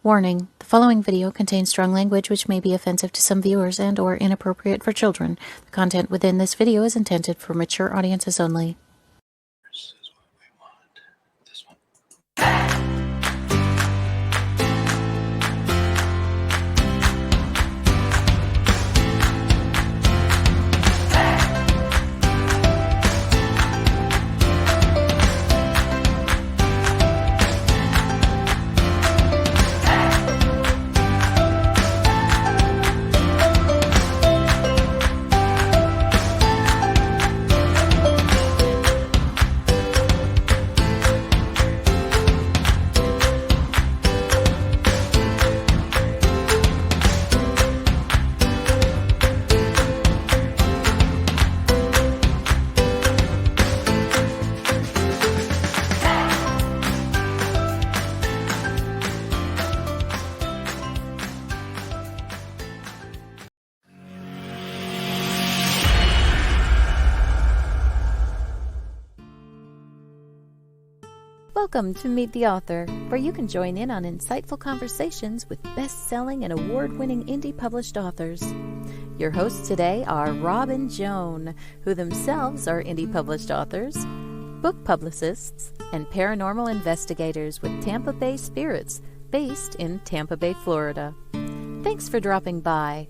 Warning, the following video contains strong language which may be offensive to some viewers and or inappropriate for children. The content within this video is intended for mature audiences only. This is what we want. This one. Welcome to Meet the Author, where you can join in on insightful conversations with best-selling and award-winning indie published authors. Your hosts today are Rob and Joan, who themselves are indie published authors, book publicists, and paranormal investigators with Tampa Bay Spirits, based in Tampa Bay, Florida. Thanks for dropping by.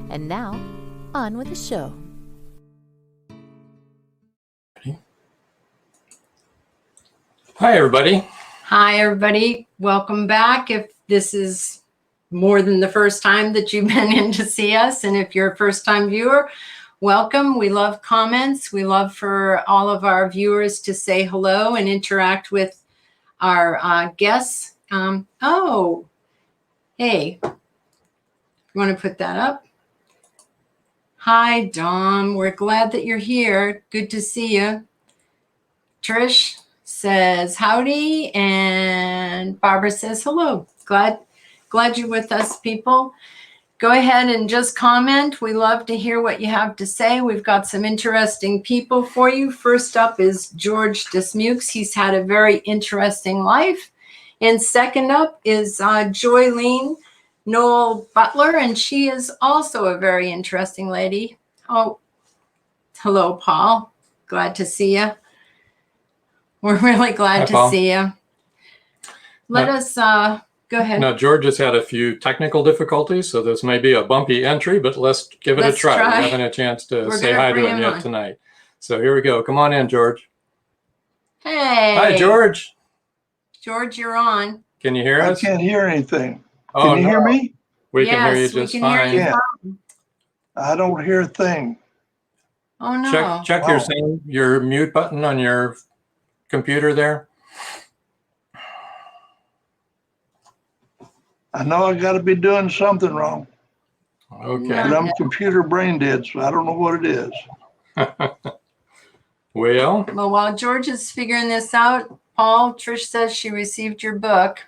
And now, on with the show. Hi, everybody. Hi, everybody. Welcome back. If this is more than the first time that you've been in to see us, and if you're a first-time viewer, welcome. We love comments. We love for all of our viewers to say hello and interact with our guests. Hey, you want to put that up? Hi, Dom. We're glad that you're here. Good to see you. Trish says howdy, and Barbara says hello. Glad you're with us, people. Go ahead and just comment. We love to hear what you have to say. We've got some interesting people for you. First up is George Dismukes. He's had a very interesting life. And second up is Joylene Nowell Butler, and she is also a very interesting lady. Oh, hello, Paul. Glad to see you. We're really glad to see you. Let us go ahead. Now, George has had a few technical difficulties, so this may be a bumpy entry, but let's give it a try. We haven't had a chance to say hi to him yet tonight. So here we go. Come on in, George. Hey. Hi, George. George, you're on. Can you hear us? I can't hear anything. Oh, can you hear me? We can hear you just fine. Yeah. I don't hear a thing. Oh, no. Check your mute button on your computer there. I know I got to be doing something wrong. Okay. But I'm computer brain dead, so I don't know what it is. Well, while George is figuring this out, Paul, Trish says she received your book.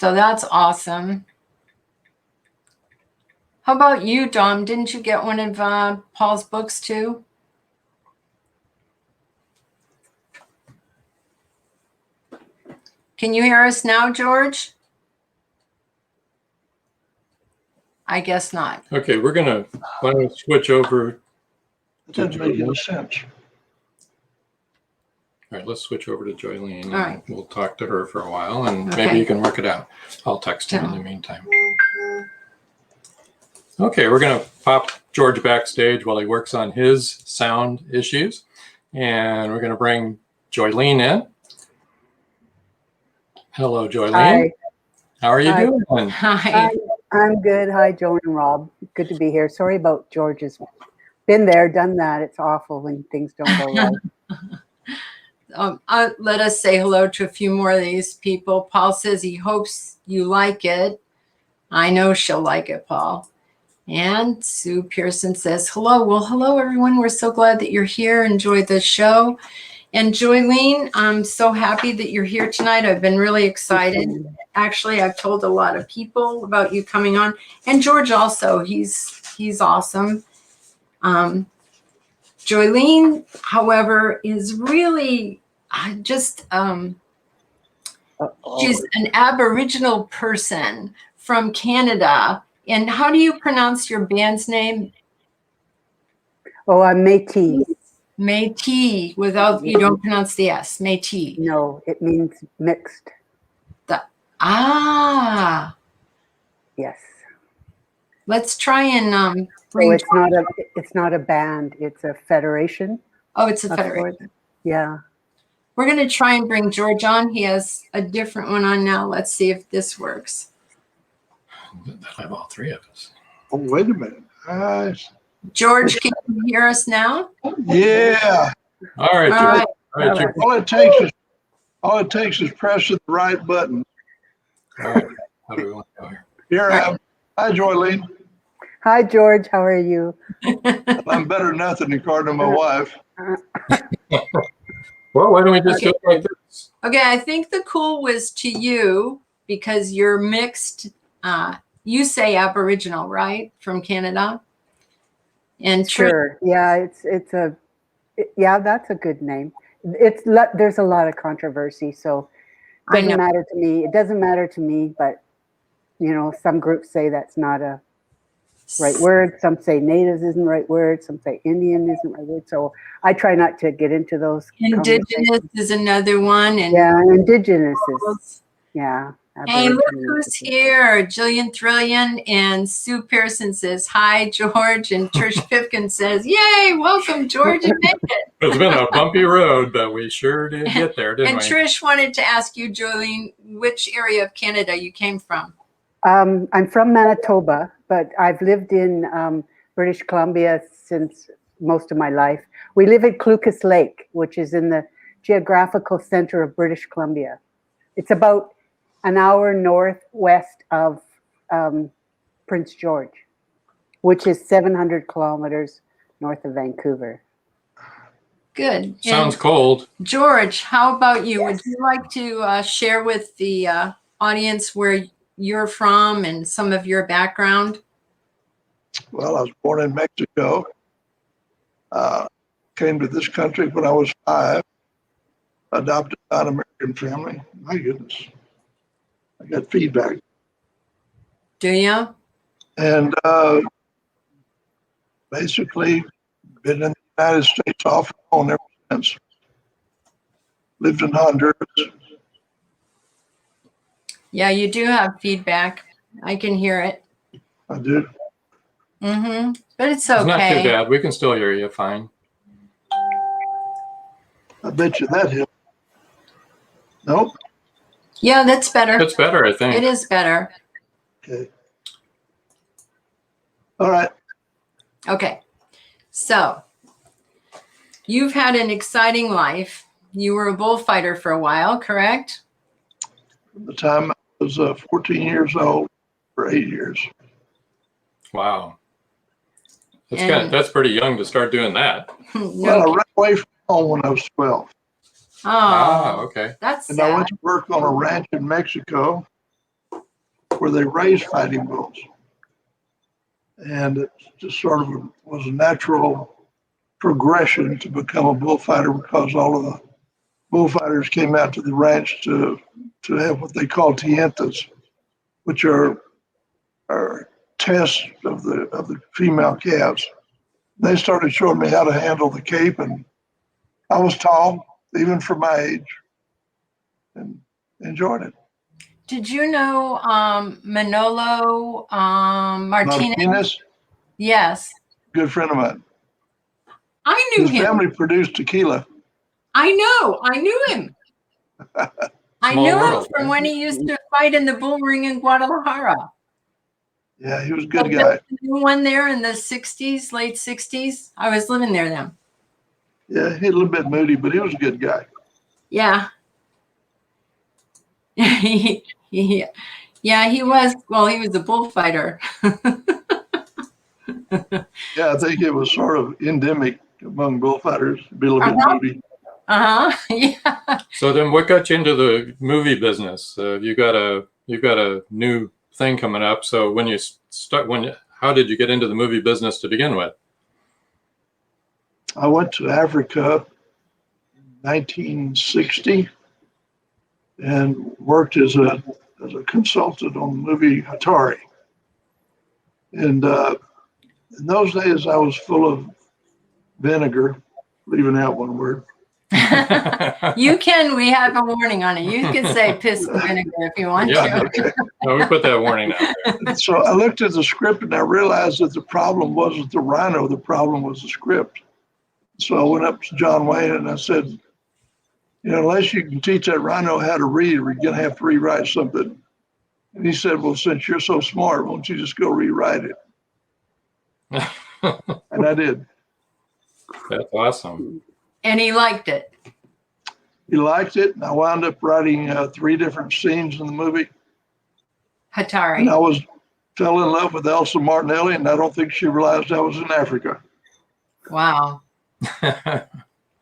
So that's awesome. How about you, Dom? Didn't you get one of Paul's books too? Can you hear us now, George? I guess not. Okay, why don't we switch over. It doesn't make any sense. All right, let's switch over to Joylene. All right. We'll talk to her for a while, and maybe you can work it out. I'll text him in the meantime. Okay, we're going to pop George backstage while he works on his sound issues. And we're going to bring Joylene in. Hello, Joylene. Hi. How are you doing? Hi. I'm good. Hi, Joan and Rob. Good to be here. Sorry about George's. Been there, done that. It's awful when things don't go right. Let us say hello to a few more of these people. Paul says he hopes you like it. I know she'll like it, Paul. And Sue Pearson says hello. Well, hello, everyone. We're so glad that you're here. Enjoy the show. And Joylene, I'm so happy that you're here tonight. I've been really excited. Actually, I've told a lot of people about you coming on. And George also, he's awesome. Joylene, however, is really just She's an Aboriginal person from Canada. And how do you pronounce your band's name? Oh, I'm Métis. Métis, without, you don't pronounce the S, Métis. No, it means mixed. Yes. Let's try and bring. So it's not a band. It's a federation. Oh, it's a federation. Yeah. We're going to try and bring George on. He has a different one on now. Let's see if this works. That'll have all three of us. Oh, wait a minute. George, can you hear us now? Yeah. All right, All George. right. All right, All it takes is pressing the right button. All right. How do we want to go here? Here I am. Hi, Joylene. Hi, George. How are you? I'm better than nothing according to my wife. Well, why don't we just do it like this? Okay, I think the cool was to you because you're mixed. You say Aboriginal, right? From Canada? And Sure. Yeah, yeah, that's a good name. There's a lot of controversy, so it doesn't matter to me. It doesn't matter to me, but some groups say that's not a right word. Some say natives isn't the right word. Some say Indian isn't the right word. So I try not to get into those. Indigenous is another one. And yeah, Indigenous is, yeah. Hey, look who's here. Jillian Trillian and Sue Pearson says, hi, George. And Trish Pipkin says, yay, welcome, George. You made it. It's been a bumpy road, but we sure did get there, didn't we? And Trish wanted to ask you, Joylene, which area of Canada you came from? I'm from Manitoba, but I've lived in British Columbia since most of my life. We live at Clucas Lake, which is in the geographical center of British Columbia. It's about an hour northwest of Prince George, which is 700 kilometers north of Vancouver. Good. Sounds cold. George, how about you? Yes. Would you like to share with the audience where you're from and some of your background? Well, I was born in Mexico. Came to this country when I was 5. Adopted an American family. My goodness. I got feedback. Do you? And basically been in the United States off and on ever since. Lived in Honduras. Yeah, you do have feedback. I can hear it. I did. Mm-hmm. But it's It's not too okay. bad. We can still hear you fine. I bet you that hit. Nope. Yeah, that's better. It's better, I think. It is better. Okay. All right. Okay. So you've had an exciting life. You were a bullfighter for a while, correct? From the time I was 14 years old for 8 years. Wow. That's pretty young to start doing that. Well, I ran away from home when I was 12. Ah, okay. That's And sad. I went to work on a ranch in Mexico where they raised fighting bulls. And it just sort of was a natural progression to become a bullfighter because all of the bullfighters came out to the ranch to have what they call tientas, which are tests of the female calves. They started showing me how to handle the cape, and I was tall, even for my age, and enjoyed it. Did you know Manolo Martinez? Yes. Good friend of mine. I knew His him. family produced tequila. I know. I knew him. I Small knew him world, from right? when he used to fight in the bull ring in Guadalajara. Yeah, he was a good guy. The new one there in the 60s, late 60s. I was living there then. Yeah, he was a little bit moody, but he was a good guy. Yeah. Yeah, he was. Well, he was a bullfighter. Yeah, I think it was sort of endemic among bullfighters to be a little bit moody. Yeah. So then, what got you into the movie business? You've got a new thing coming up. So how did you get into the movie business to begin with? I went to Africa in 1960 and worked as a consultant on the movie Atari. And in those days, I was full of vinegar, leaving out one word. You can, we have a warning on it. You can say piss and vinegar if you want to. Okay. No, we put that warning out there. So I looked at the script and I realized that the problem wasn't the rhino, the problem was the script. So I went up to John Wayne and I said, you know, unless you can teach that rhino how to read, we're going to have to rewrite something. And he said, well, since you're so smart, won't you just go rewrite it? And I did. That's awesome. And he liked it. He liked it. And I wound up writing 3 different scenes in the movie. Atari. And I fell in love with Elsa Martinelli, and I don't think she realized I was in Africa. Wow.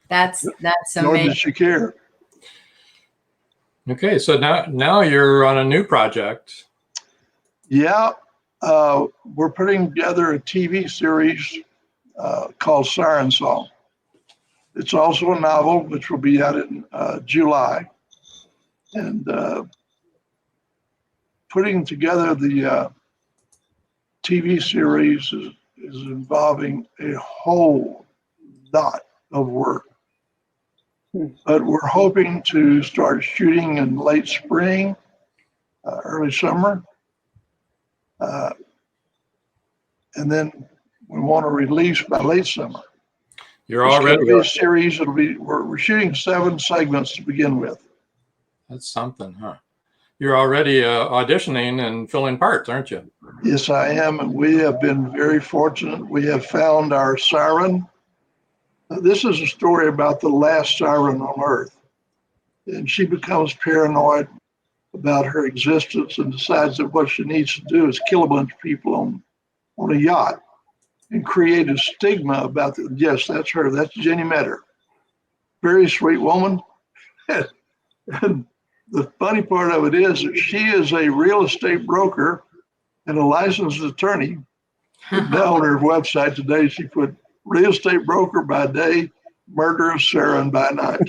That's Nor amazing. did she care. Okay, so now you're on a new project. Yeah, we're putting together a TV series called Siren Song. It's also a novel, which will be out in July. And putting together the TV series is involving a whole lot of work. But we're hoping to start shooting in late spring, early summer. And then we want to release by late summer. You're already a series. We're shooting 7 segments to begin with. That's something, huh? You're already auditioning and filling parts, aren't you? Yes, I am. And we have been very fortunate. We have found our siren. This is a story about the last siren on Earth. And she becomes paranoid about her existence and decides that what she needs to do is kill a bunch of people on a yacht and create a stigma about the, yes, that's her. That's Jenny Metter. Very sweet woman. And the funny part of it is that she is a real estate broker and a licensed attorney. Now on her website today, she put real estate broker by day, murderous siren by night.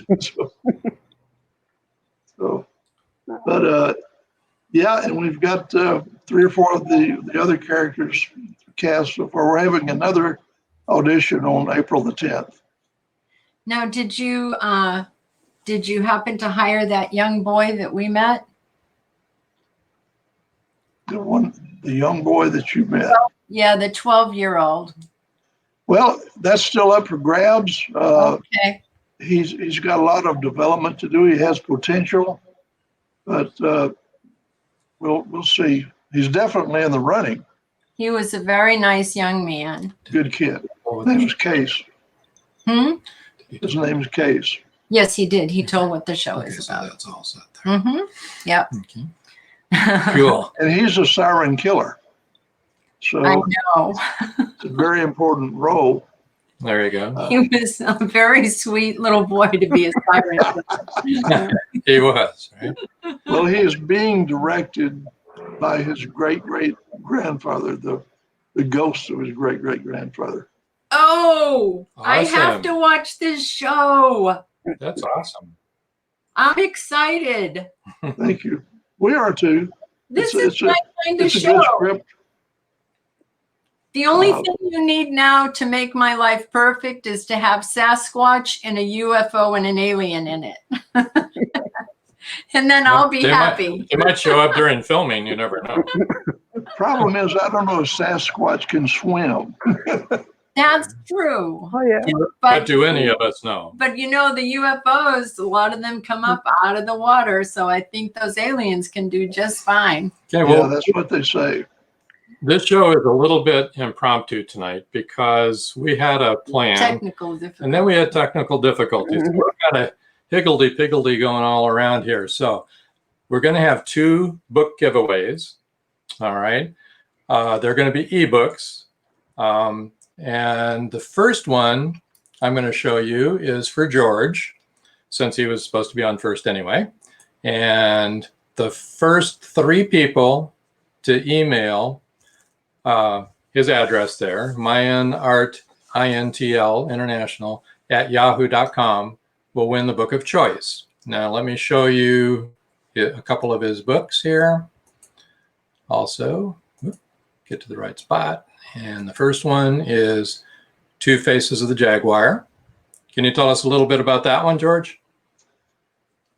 But yeah, and we've got 3 or 4 of the other characters cast so far. We're having another audition on April the 10th. Now, did you happen to hire that young boy that we met? The young boy that you met. Yeah, the 12-year-old. Well, that's still up for grabs. Okay. He's got a lot of development to do. He has potential, but we'll see. He's definitely in the running. He was a very nice young man. Good kid. His name is Case. His name is Case. Yes, he did. He told what the show is about. So that's all set there. Yep. Okay. Cool. And he's a siren killer. So I know. it's a very important role. There you go. He was a very sweet little boy to be a siren killer. He was, right? Well, he is being directed by his great-great-grandfather, the ghost of his great-great-grandfather. Oh, Awesome. I have to watch this show. That's awesome. I'm excited. Thank you. We are too. This is my kind of It's a show. good script. The only thing you need now to make my life perfect is to have Sasquatch and a UFO and an alien in it. And then I'll be happy. They might show up during filming. You never know. The problem is, I don't know if Sasquatch can swim. That's true. Oh, yeah. But do any of us know? But you know, the UFOs, a lot of them come up out of the water. So I think those aliens can do just fine. Okay, well, Yeah, that's what they say. this show is a little bit impromptu tonight because we had a plan. Technical difficulties. And then we had technical difficulties. We've got a higgledy-piggledy going all around here. So we're going to have 2 book giveaways. All right. They're going to be ebooks. And the first one I'm going to show you is for George, since he was supposed to be on first anyway. And the first 3 people to email his address there, MayanArtIntl International @yahoo.com, will win the book of choice. Now let me show you a couple of his books here. Also, get to the right spot. And the first one is Two Faces of the Jaguar. Can you tell us a little bit about that one, George?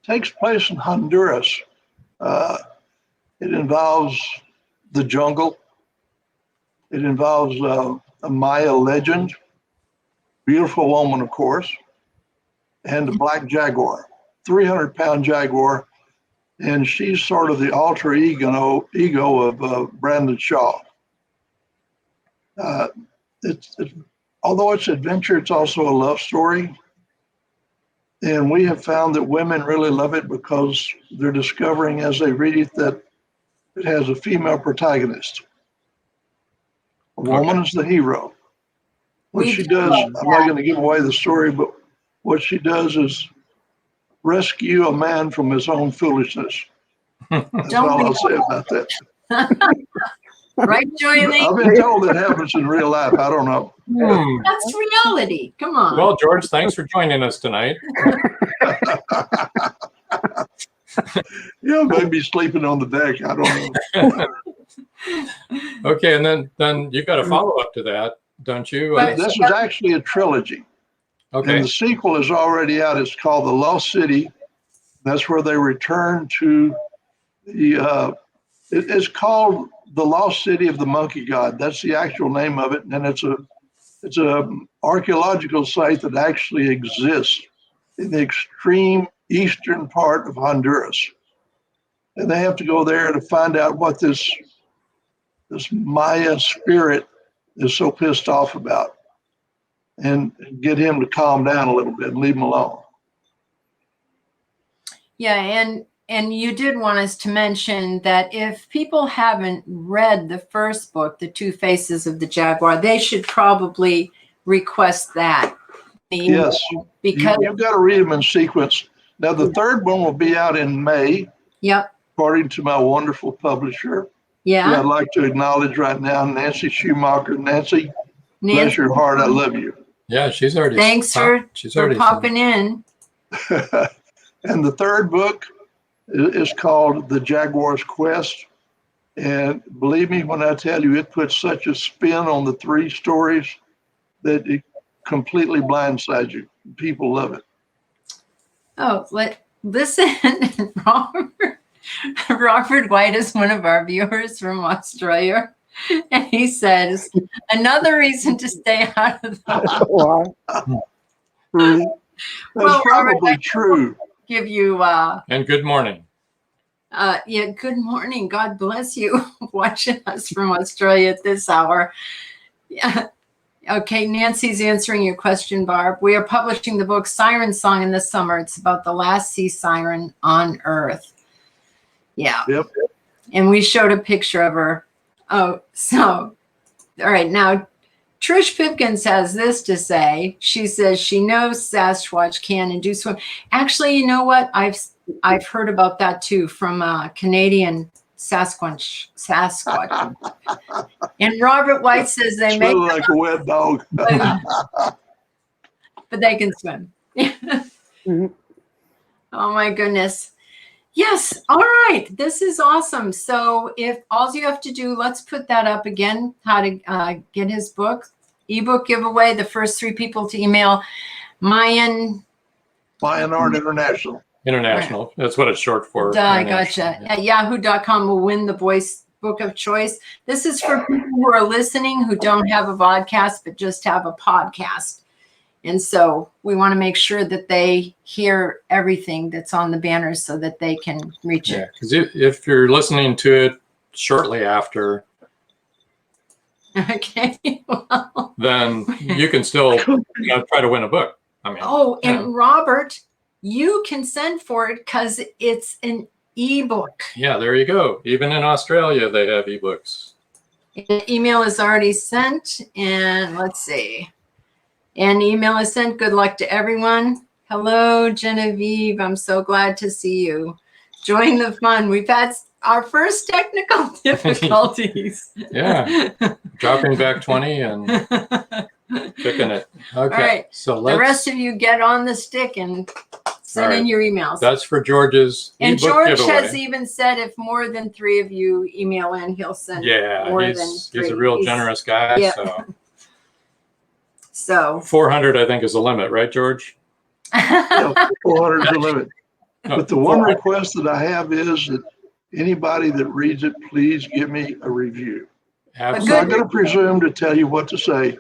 Takes place in Honduras. It involves the jungle. It involves a Maya legend, beautiful woman, of course, and a black jaguar, 300-pound jaguar. And she's sort of the alter ego of Brandon Shaw. Although it's adventure, it's also a love story. And we have found that women really love it because they're discovering as they read it that it has a female protagonist. A woman is the hero. What she does, I'm not going to give away the story, but what she does is rescue a man from his own foolishness. That's all I'll say about that. Right, Joylene? I've been told it happens in real life. I don't know. That's reality. Come on. Well, George, thanks for joining us tonight. Yeah, maybe sleeping on the deck. I don't know. Okay, and then you got a follow-up to that, don't you? This is actually a trilogy. Okay. And the sequel is already out. It's called The Lost City. That's where they return to the, it's called The Lost City of the Monkey God. That's the actual name of it. And it's a archaeological site that actually exists in the extreme eastern part of Honduras. And they have to go there to find out what this Maya spirit is so pissed off about and get him to calm down a little bit and leave him alone. Yeah, and you did want us to mention that if people haven't read the first book, The Two Faces of the Jaguar, they should probably request that. Yes, because you've got to read them in sequence. Now, the third one will be out in May. Yep. According to my wonderful publisher. Yeah. I'd like to acknowledge right now Nancy Schumacher. Nancy, bless your heart, I love you. Yeah, she's already. Thanks for popping in. And the third book is called The Jaguar's Quest. And believe me when I tell you, it puts such a spin on the three stories that it completely blindsides you. People love it. Oh, listen, Robert White is one of our viewers from Australia. And he says, another reason to stay out of the That's probably true. Give you and good morning. Yeah, good morning. God bless you watching us from Australia at this hour. Yeah. Okay, Nancy's answering your question, Barb. We are publishing the book Siren Song in the summer. It's about the last sea siren on Earth. Yeah. Yep. And we showed a picture of her. Oh, so, all right. Now, Trish Pipkins has this to say. She says she knows Sasquatch can and do swim. Actually, you know what? I've heard about that too from Canadian Sasquatch. And Robert White says they make like a wet dog, but they can swim. Mm-hmm. Oh my goodness. Yes. All right. This is awesome. So if all you have to do, let's put that up again, how to get his book, ebook giveaway. The first 3 people to email Mayan Art International. International. That's what it's short for. I gotcha. At yahoo.com will win the voice book of choice. This is for people who are listening who don't have a vodcast, but just have a podcast. And so we want to make sure that they hear everything that's on the banners so that they can reach it. Yeah, because if you're listening to it shortly after, okay, well, then you can still try to win a book. I mean, and Robert, you can send for it because it's an ebook. Yeah, there you go. Even in Australia, they have ebooks. The email is already sent, and let's see. An email is sent. Good luck to everyone. Hello, Genevieve. I'm so glad to see you. Join the fun. We've had our first technical difficulties. Yeah, dropping back 20 and picking it. Okay, all right. so the rest of you get on the stick and Send in your emails. That's for George's and ebook George giveaway. has even said if more than 3 of you email in, he'll send more than 3. He's a real generous guy. Yeah. So 400, I think, is the limit, right, George? Yeah, 400 is the limit. No, But the one request that I have is that anybody that reads it, please give me a review. I'm not going to presume to tell you what to say.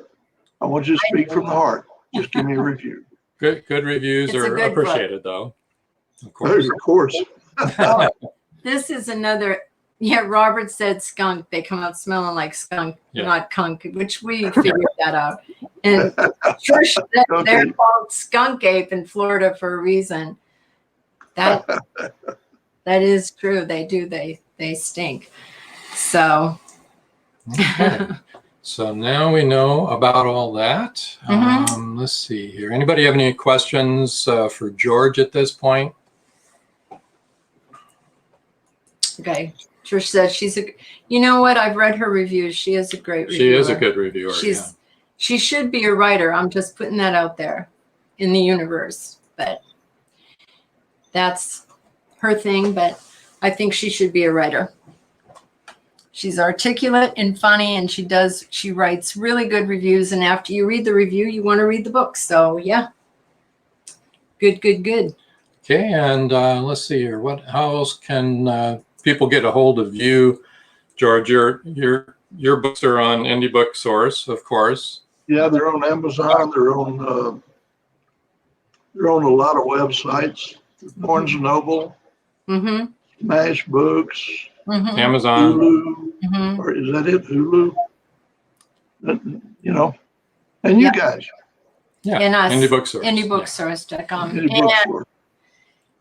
I want you to speak from the heart. Just give me a review. Good reviews are appreciated, though. Of course. Of course. This is another. Yeah, Robert said skunk. They come out smelling like skunk, not kunk, which we figured that out. And Trish, they're called skunk ape in Florida for a reason. That is true. They do. They stink. So. Okay. So now we know about all that. Let's see here. Anybody have any questions for George at this point? Okay. Trish says you know what? I've read her reviews. She is a great reviewer. She is a good reviewer. She should be a writer. I'm just putting that out there in the universe, but that's her thing. But I think she should be a writer. She's articulate and funny, and she writes really good reviews. And after you read the review, you want to read the book. So yeah, good. Okay, and let's see here. How else can people get a hold of you, George? Your books are on Indie Book Source, of course. Yeah, they're on Amazon. They're on a lot of websites. Barnes and Noble, Smash Books, Amazon, Hulu, or is that it? Hulu. You know, and you guys. Yeah, and us, Indie Book Source. IndieBookSource.com.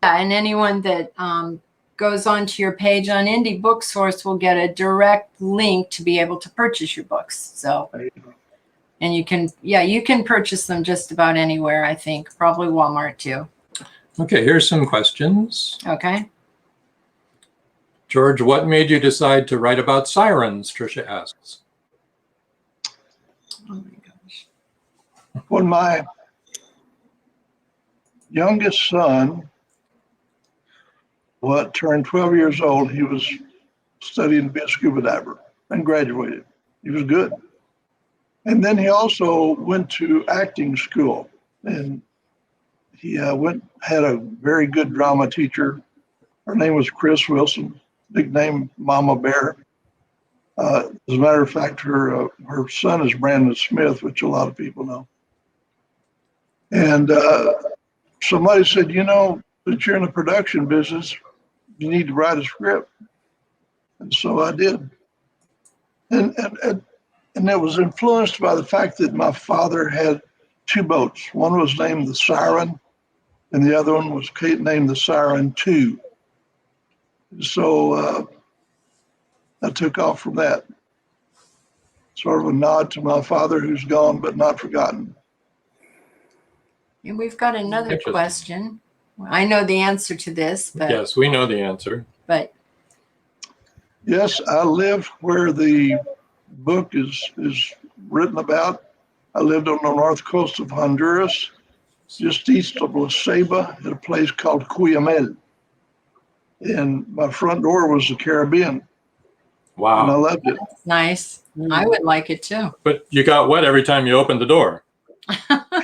And anyone that goes onto your page on Indie Book Source will get a direct link to be able to purchase your books. So, and you can purchase them just about anywhere, I think, probably Walmart too. Okay, here's some questions. Okay. George, what made you decide to write about sirens? Tricia asks. Oh my gosh. When my youngest son turned 12 years old, he was studying to be a scuba diver and graduated. He was good. And then he also went to acting school, and he had a very good drama teacher. Her name was Chris Wilson, nicknamed Mama Bear. As a matter of fact, her son is Brandon Smith, which a lot of people know. And somebody said, you know, that you're in the production business, you need to write a script. And so I did. And it was influenced by the fact that my father had 2 boats. One was named the Siren, and the other one was named the Siren 2. So I took off from that. Sort of a nod to my father, who's gone but not forgotten. And we've got another question. I know the answer to this, but yes, we know the answer. But yes, I live where the book is written about. I lived on the north coast of Honduras, just east of La Ceiba, at a place called Cuyamel. And my front door was the Caribbean. Wow. And I loved it. That's nice. I would like it too. But you got wet every time you opened the door.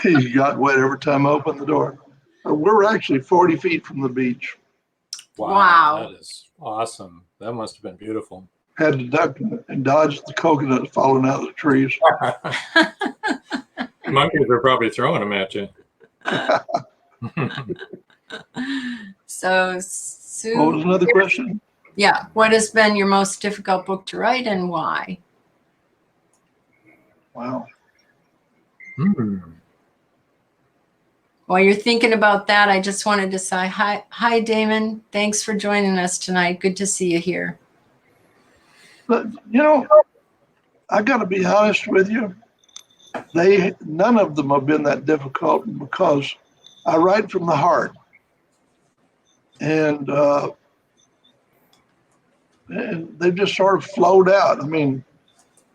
You got wet every time I opened the door. We're actually 40 feet from the beach. Wow. That is awesome. That must have been beautiful. Had to duck and dodge the coconuts falling out of the trees. Monkeys are probably throwing them at you. So, Sue. What was another question? Yeah. What has been your most difficult book to write and why? Wow. While you're thinking about that, I just wanted to say hi, Damon. Thanks for joining us tonight. Good to see you here. But, you know, I got to be honest with you. None of them have been that difficult because I write from the heart. And they've just sort of flowed out. I mean,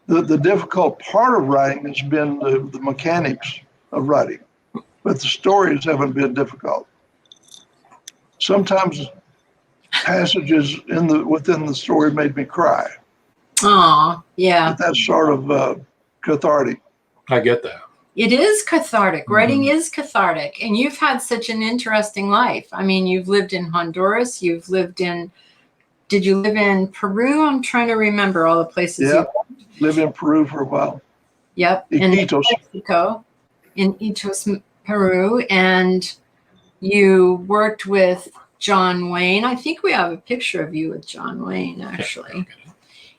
the difficult part of writing has been the mechanics of writing, but the stories haven't been difficult. sometimes passages within the story made me cry. Oh, yeah. But that's sort of cathartic. I get that. It is cathartic. Writing Mhm. is cathartic. And you've had such an interesting life. I mean, you've lived in Honduras. You've lived in, did you live in Peru? I'm trying to remember all the places Yeah, you lived in Peru for a while. Yep. And Iquitos. Mexico, in Iquitos, Peru. And you worked with John Wayne. I think we have a picture of you with John Wayne, actually.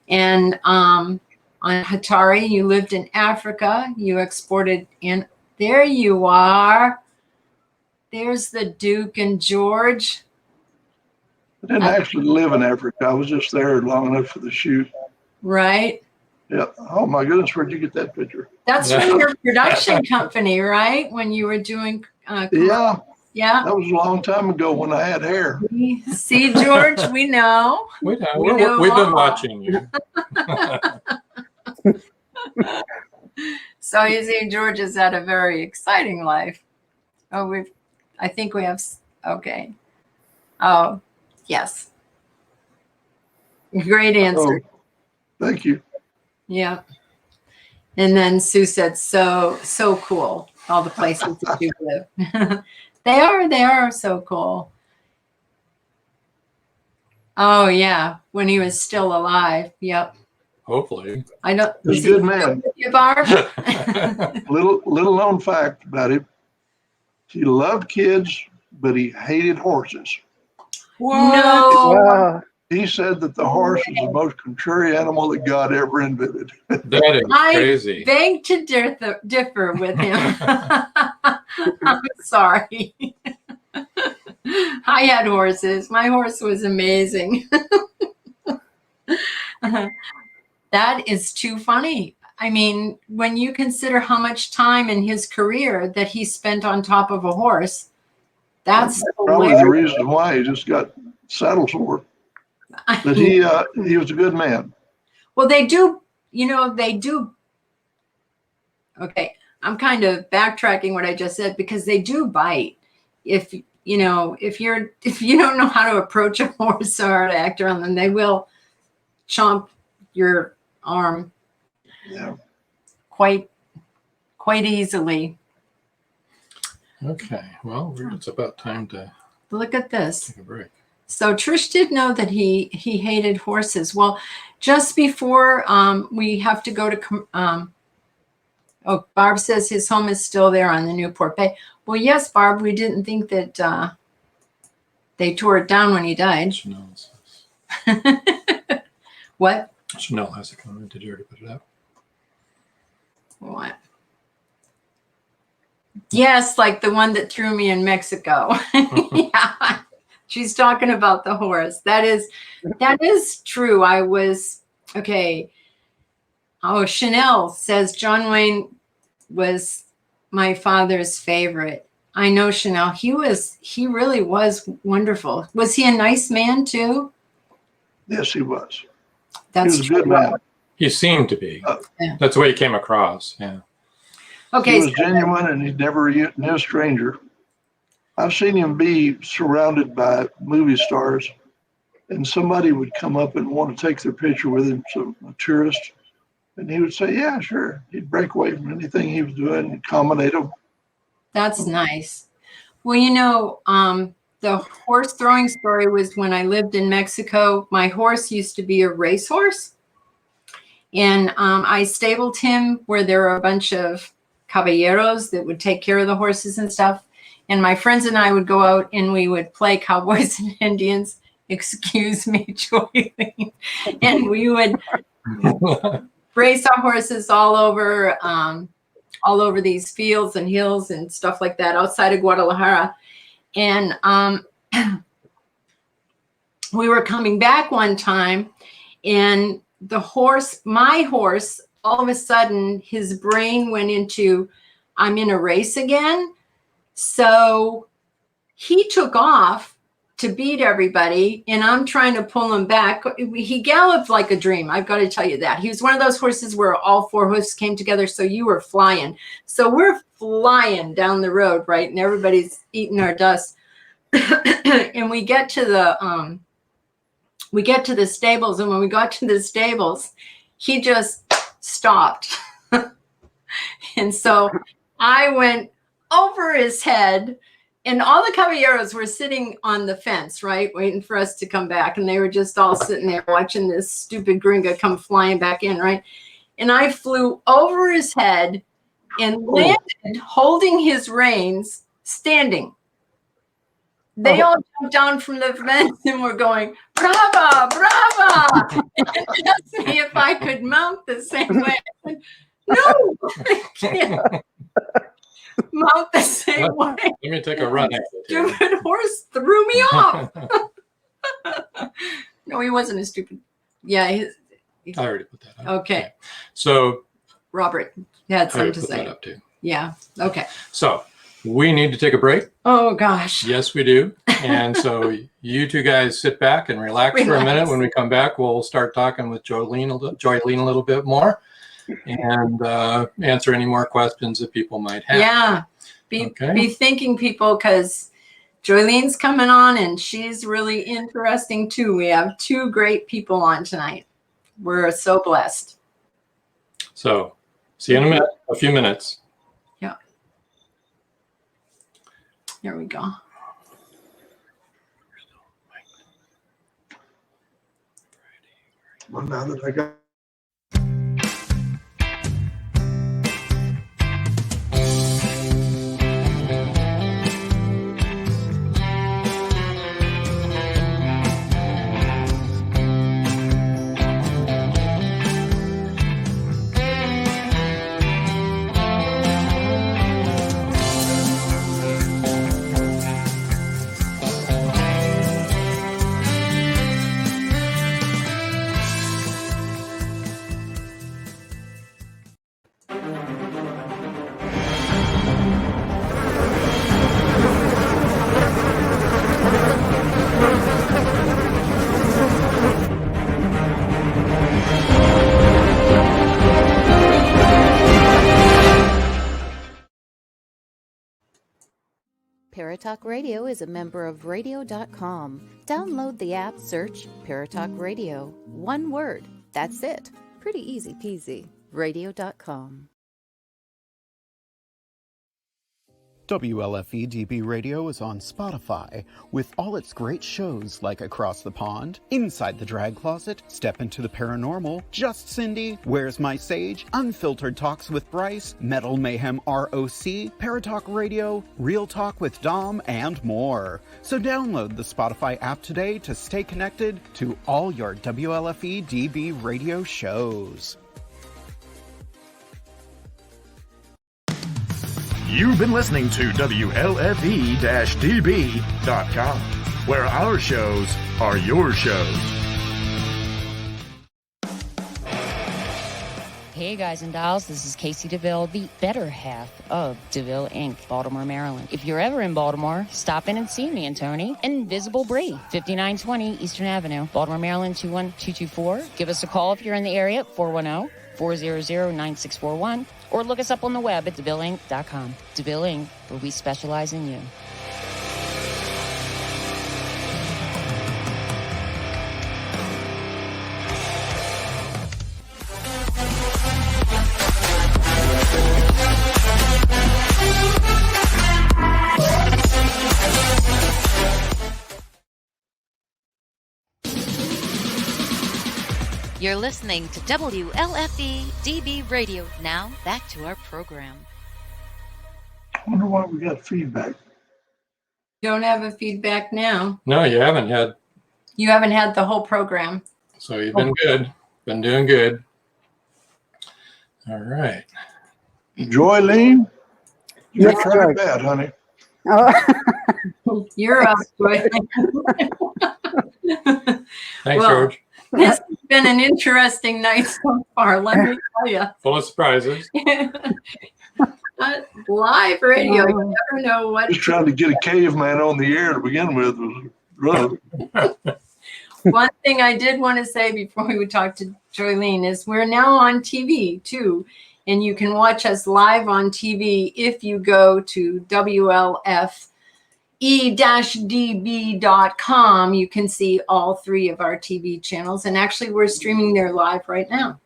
And on Hatari, you lived in Africa. You exported in. There you are. There's the Duke and George. I didn't actually live in Africa. I was just there long enough for the shoot. Right. Yeah. Oh my goodness, where'd you get that picture? That's from your production company, right? When you were doing. Yeah. Yeah. That was a long time ago when I had hair. See, George, we know. We've know been all. watching you. So you see, George has had a very exciting life. Oh, I think we have, okay. Oh, yes. Great answer. Oh, thank you. Yeah. And then Sue said, so cool. All the places that you live. They are so cool. Oh yeah. When he was still alive. Yep. Hopefully. I know. He's a good man. You, Barb? Little known fact about him. He loved kids, but he hated horses. No. Wow. He said that the horse is the most contrary animal that God ever invented. That is crazy. I beg to differ with him. I'm sorry. I had horses. My horse was amazing. That is too funny. I mean, when you consider how much time in his career that he spent on top of a horse, that's Probably hilarious. the reason why he just got saddle sore. But he was a good man. Well, they do, they do. Okay, I'm kind of backtracking what I just said because they do bite. If you don't know how to approach a horse or to act around them, they will chomp your arm. Yeah. Quite easily. Okay, well, it's about time to Look at this. take a break. So Trish did know that he hated horses. Well, just before we have to go to, Barb says his home is still there on the Newport Bay. Well, yes, Barb, we didn't think that they tore it down when he died. Chanel says. What? Chanel has a comment. Did you already put it up? What? Yes, like the one that threw me in Mexico. Yeah. She's talking about the horse. That is true. I was okay. Oh, Chanel says John Wayne was my father's favorite. I know, Chanel. He really was wonderful. Was he a nice man too? Yes, he was. That's he was true. a good man. He seemed to be. Yeah. That's the way he came across. Yeah. Okay. He was genuine and he never knew a stranger. I've seen him be surrounded by movie stars and somebody would come up and want to take their picture with him, a tourist, and he would say, yeah, sure. He'd break away from anything he was doing and accommodate them. That's nice. Well, the horse throwing story was when I lived in Mexico. My horse used to be a racehorse. And I stabled him where there were a bunch of caballeros that would take care of the horses and stuff. And my friends and I would go out and we would play cowboys and Indians. Excuse me, Joylene. And we would race our horses all over these fields and hills and stuff like that outside of Guadalajara. And we were coming back one time and my horse, all of a sudden his brain went into, I'm in a race again. So he took off to beat everybody and I'm trying to pull him back. He galloped like a dream. I've got to tell you that. He was one of those horses where all four hoofs came together. So you were flying. So we're flying down the road, right? And everybody's eating our dust. and we get to the stables, and when we got to the stables, he just stopped. And so I went over his head, and all the caballeros were sitting on the fence, right, waiting for us to come back. And they were just all sitting there watching this stupid gringa come flying back in, right? And I flew over his head and landed holding his reins, standing. They all jumped down from the fence and were going, brava, brava. And asked me if I could mount the same way. I said, no, I can't mount the same way. Let me take a run at it. Stupid horse threw me off. No, he wasn't a stupid. Yeah. I already put that up. Okay. So Robert had I something already to put say. that up too. Yeah. Okay. So we need to take a break. Oh, gosh. Yes, we do. And so you two guys sit back and relax for a minute. When we come back, we'll start talking with Joylene a little bit more and answer any more questions that people might have. Yeah. Be thinking, people, because Joylene's coming on and she's really interesting too. We have two great people on tonight. We're so blessed. So see you in a few minutes. Yeah. Here we go. Well, now that I got Paratalk Radio is a member of radio.com. Download the app, search Paratalk Radio. One word. That's it. Pretty easy peasy. Radio.com. WLFE DB Radio is on Spotify with all its great shows like Across the Pond, Inside the Drag Closet, Step into the Paranormal, Just Cindy, Where's My Sage, Unfiltered Talks with Bryce, Metal Mayhem ROC, Paratalk Radio, Real Talk with Dom, and more. So download the Spotify app today to stay connected to all your WLFE DB Radio shows. You've been listening to WLFE-DB.com, where our shows are your shows. Hey guys and dolls, this is Casey DeVille, the better half of DeVille Inc., Baltimore, Maryland. If you're ever in Baltimore, stop in and see me and Tony. Invisible Bree, 5920 Eastern Avenue, Baltimore, Maryland, 21224. Give us a call if you're in the area, 410-400-9641, or look us up on the web at DeVilleInc.com. DeVille Inc., where we specialize in you. You're listening to WLFE DB Radio. Now, back to our program. I wonder why we got feedback. Don't have a feedback now. No, you haven't had. You haven't had the whole program. So you've been good. Been doing good. All right. Joylene, you're Yes, trying George. bad, honey. Oh, You're up, Joy. Thanks, Well, George. This has been an interesting night so far, let me tell you. Full of surprises. Live radio, you never know what. Just trying to get a caveman on the air to begin with was rough. One thing I did want to say before we would talk to Joylene is we're now on TV too, and you can watch us live on TV if you go to WLF e-db.com, you can see all 3 of our TV channels. And actually, we're streaming there live right now.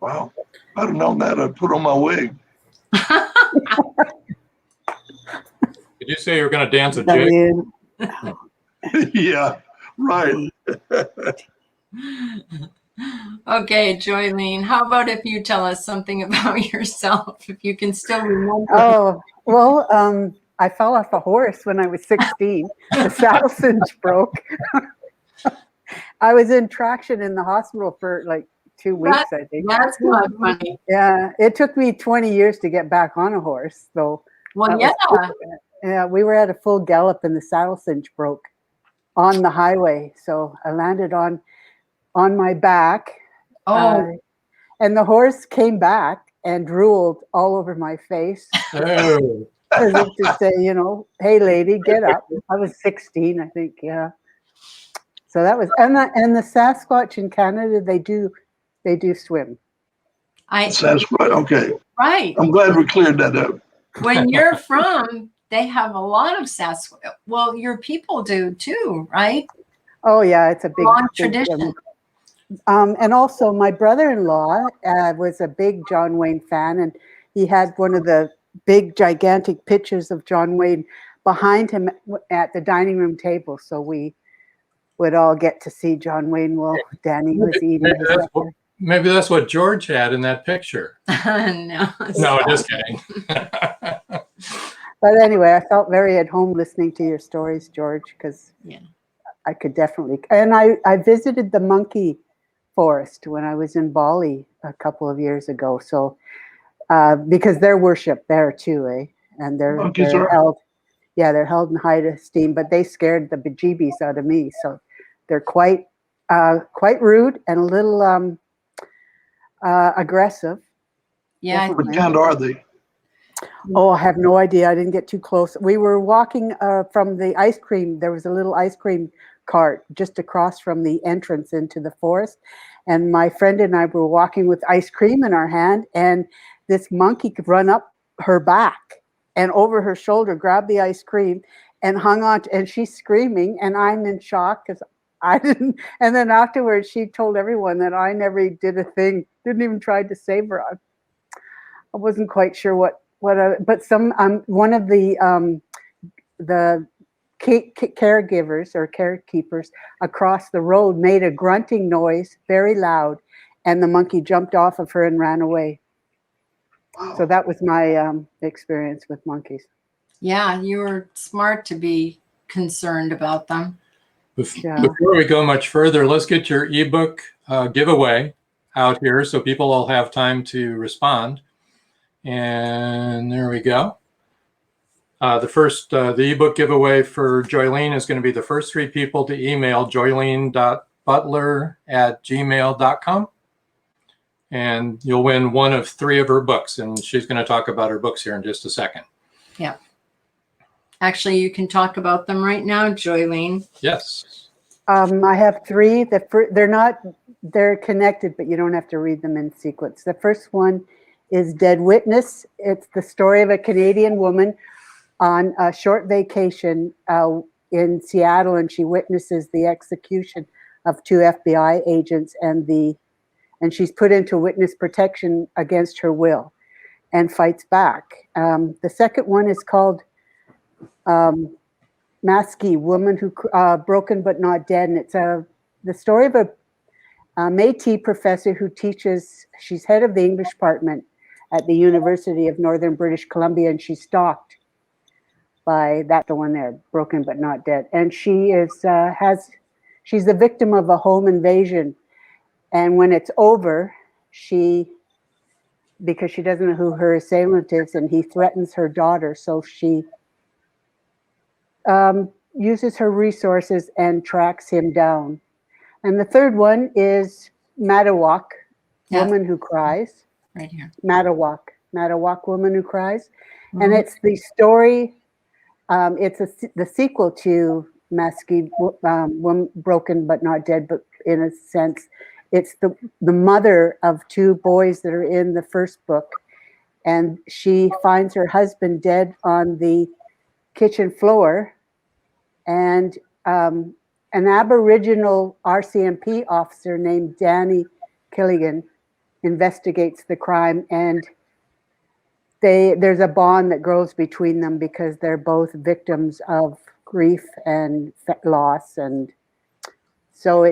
Wow. I'd have known that. I'd put on my wig. Did you say you were going to dance a jig? Yeah, right. Okay, Joylene, how about if you tell us something about yourself, if you can still remember? Oh, well, I fell off a horse when I was 16. The saddle cinch broke. I was in traction in the hospital for like 2 weeks, I think. That's not funny. Yeah, it took me 20 years to get back on a horse. So, Well, yeah, we were at a full gallop and the saddle cinch broke on the highway. So I landed on my back. Oh. And the horse came back and drooled all over my face. Oh. As if to say, you know, hey, lady, get up. I was 16, I think, yeah. So that was, and the Sasquatch in Canada, they do swim. Sasquatch, okay. Right. I'm glad we cleared that up. When you're from, they have a lot of Sasquatch. Well, your people do too, right? Oh yeah, it's a big long tradition. And also, my brother-in-law was a big John Wayne fan, and he had one of the big, gigantic pictures of John Wayne behind him at the dining room table. So we would all get to see John Wayne while Danny was eating. Maybe that's what George had in that picture. No, just kidding. But anyway, I felt very at home listening to your stories, George, because I could definitely. And I visited the monkey forest when I was in Bali a couple of years ago. So because they're worshipped there too, eh? And they're held, they're held in high esteem. But they scared the bejeebies out of me. So they're quite rude and a little aggressive. Yeah. What kind are they? Oh, I have no idea. I didn't get too close. We were walking from the ice cream. There was a little ice cream cart just across from the entrance into the forest. And my friend and I were walking with ice cream in our hand. And this monkey could run up her back and over her shoulder, grab the ice cream and hung on. And she's screaming. And I'm in shock because I didn't. And then afterwards, she told everyone that I never did a thing, didn't even try to save her. I wasn't quite sure but one of the caregivers or carekeepers across the road made a grunting noise, very loud, and the monkey jumped off of her and ran away. Wow. So that was my experience with monkeys. Yeah, you were smart to be concerned about them. Before we go much further, let's get your ebook giveaway out here so people will have time to respond. And there we go. The ebook giveaway for Joylene is going to be the first 3 people to email joylene.butler@gmail.com. And you'll win one of 3 of her books. And she's going to talk about her books here in just a second. Yeah. Actually, you can talk about them right now, Joylene. Yes. I have 3. They're connected, but you don't have to read them in sequence. The first one is Dead Witness. It's the story of a Canadian woman on a short vacation in Seattle, and she witnesses the execution of 2 FBI agents, and she's put into witness protection against her will and fights back. The second one is called Maskey, Woman Who Broken But Not Dead, and it's the story of a Métis professor who teaches. She's head of the English department at the University of Northern British Columbia, and she's stalked by the one there, Broken But Not Dead. And she is she's the victim of a home invasion. And when it's over, because she doesn't know who her assailant is, and he threatens her daughter, so she uses her resources and tracks him down. And the third one is Matawak, Woman Who Cries. Right here. Matawak, Woman Who Cries. Mm-hmm. And it's the story, it's the sequel to Maskey, Broken But Not Dead, but in a sense, it's the mother of 2 boys that are in the first book. And she finds her husband dead on the kitchen floor, and an Aboriginal RCMP officer named Danny Killigan investigates the crime, and there's a bond that grows between them because they're both victims of grief and loss. And so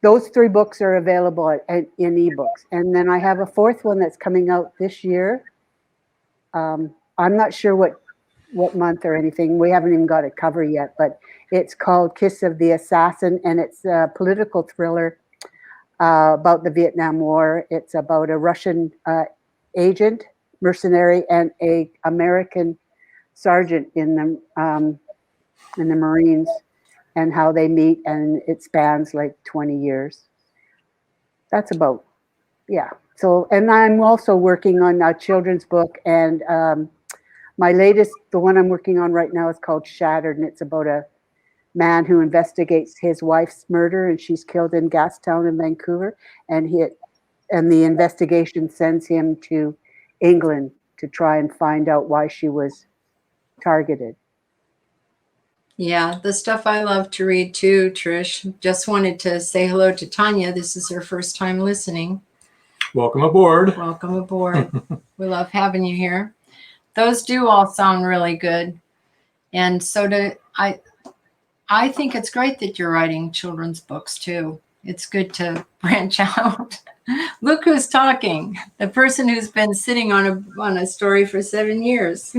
those 3 books are available in ebooks. And then I have a 4th one that's coming out this year. I'm not sure what month or anything. We haven't even got a cover yet, but it's called Kiss of the Assassin, and it's a political thriller about the Vietnam War. It's about a Russian agent, mercenary, and a American sergeant in the Marines, and how they meet, and it spans like 20 years. That's about, yeah. So, and I'm also working on a children's book, and my latest, the one I'm working on right now, is called Shattered, and it's about a man who investigates his wife's murder, and she's killed in Gastown in Vancouver, and the investigation sends him to England to try and find out why she was targeted. Yeah, the stuff I love to read too, Trish. Just wanted to say hello to Tanya. This is her first time listening. Welcome aboard. Welcome aboard. We love having you here. Those do all sound really good. And so I think it's great that you're writing children's books too. It's good to branch out. Look who's talking. The person who's been sitting on a story for 7 years.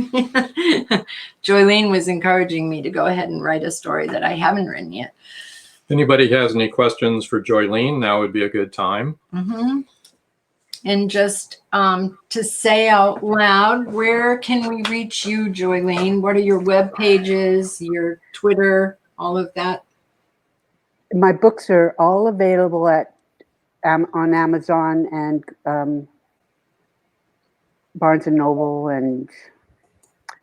Joylene was encouraging me to go ahead and write a story that I haven't written yet. If anybody has any questions for Joylene, now would be a good time. Mm-hmm. And just to say out loud, where can we reach you, Joylene? What are your web pages, your Twitter, all of that? My books are all available on Amazon and Barnes & Noble, and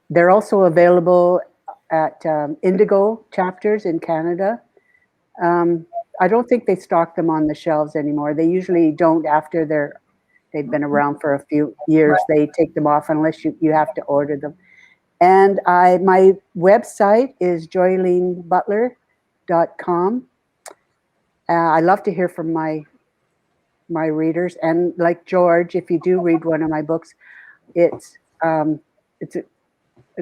they're also available at Indigo chapters in Canada. I don't think they stock them on the shelves anymore. They usually don't after they've been around for a few years. They take them off unless you have to order them. And my website is joylenebutler.com. I love to hear from my readers, and like George, if you do read one of my books, it's an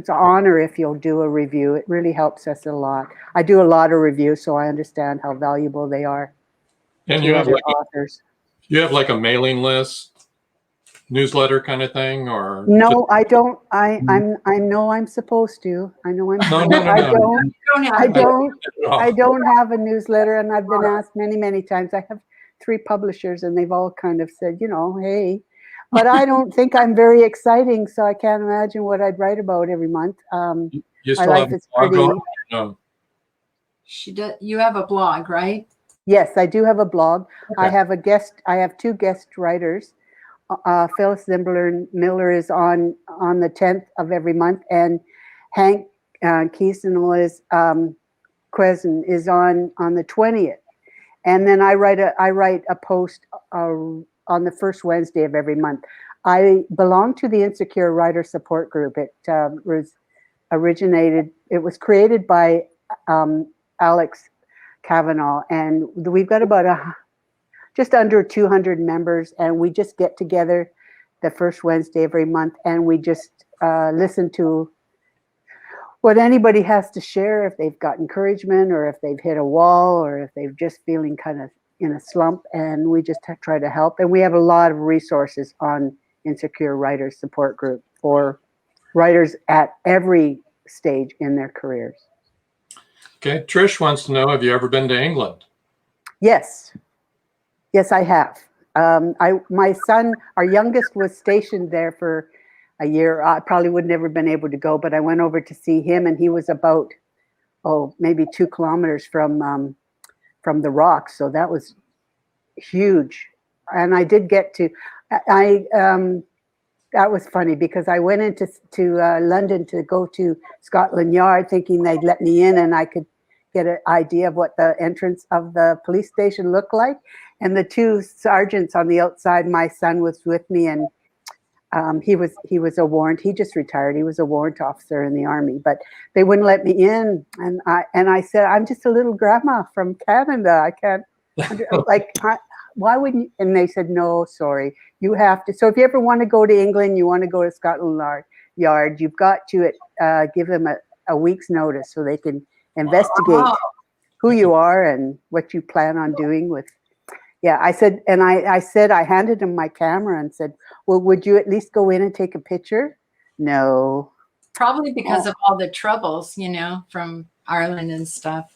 honor if you'll do a review. It really helps us a lot. I do a lot of reviews, so I understand how valuable they are. And you have authors. You have like a mailing list, newsletter kind of thing, or no? I don't. I know I'm supposed to. I know I'm. I don't have a newsletter, and I've been asked many times. I have 3 publishers, and they've all kind of said, hey, but I don't think I'm very exciting, so I can't imagine what I'd write about every month. You still have a blog going? No. You have a blog, right? Yes, I do have a blog. Okay. I have 2 guest writers. Phyllis Miller is on the 10th of every month, and Hank Kiesenl Quezon is on the 20th. And then I write a post on the first Wednesday of every month. I belong to the Insecure Writer Support Group. It was created by Alex Kavanaugh, and we've got about just under 200 members, and we just get together the first Wednesday every month, and we just listen to what anybody has to share, if they've got encouragement, or if they've hit a wall, or if they're just feeling kind of in a slump, and we just try to help. And we have a lot of resources on Insecure Writers Support Group for writers at every stage in their careers. Okay, Trish wants to know, have you ever been to England? Yes, I have. My son, our youngest, was stationed there for a year. I probably would never been able to go, but I went over to see him, and he was about, maybe 2 kilometers from the Rocks. So that was huge. And I did get to, that was funny because I went into London to go to Scotland Yard thinking they'd let me in and I could get an idea of what the entrance of the police station looked like. And the 2 sergeants on the outside, my son was with me, and He was a warrant. He just retired. He was a warrant officer in the army, but they wouldn't let me in. And I said, I'm just a little grandma from Canada. I can't why wouldn't you? And they said, no, sorry, you have to. So if you ever want to go to England, you want to go to Scotland Yard, you've got to give them a week's notice so they can investigate who you are and what you plan on doing with. Yeah, I said, and I said, I handed him my camera and said, well, would you at least go in and take a picture? No. Probably because of all the troubles, from Ireland and stuff.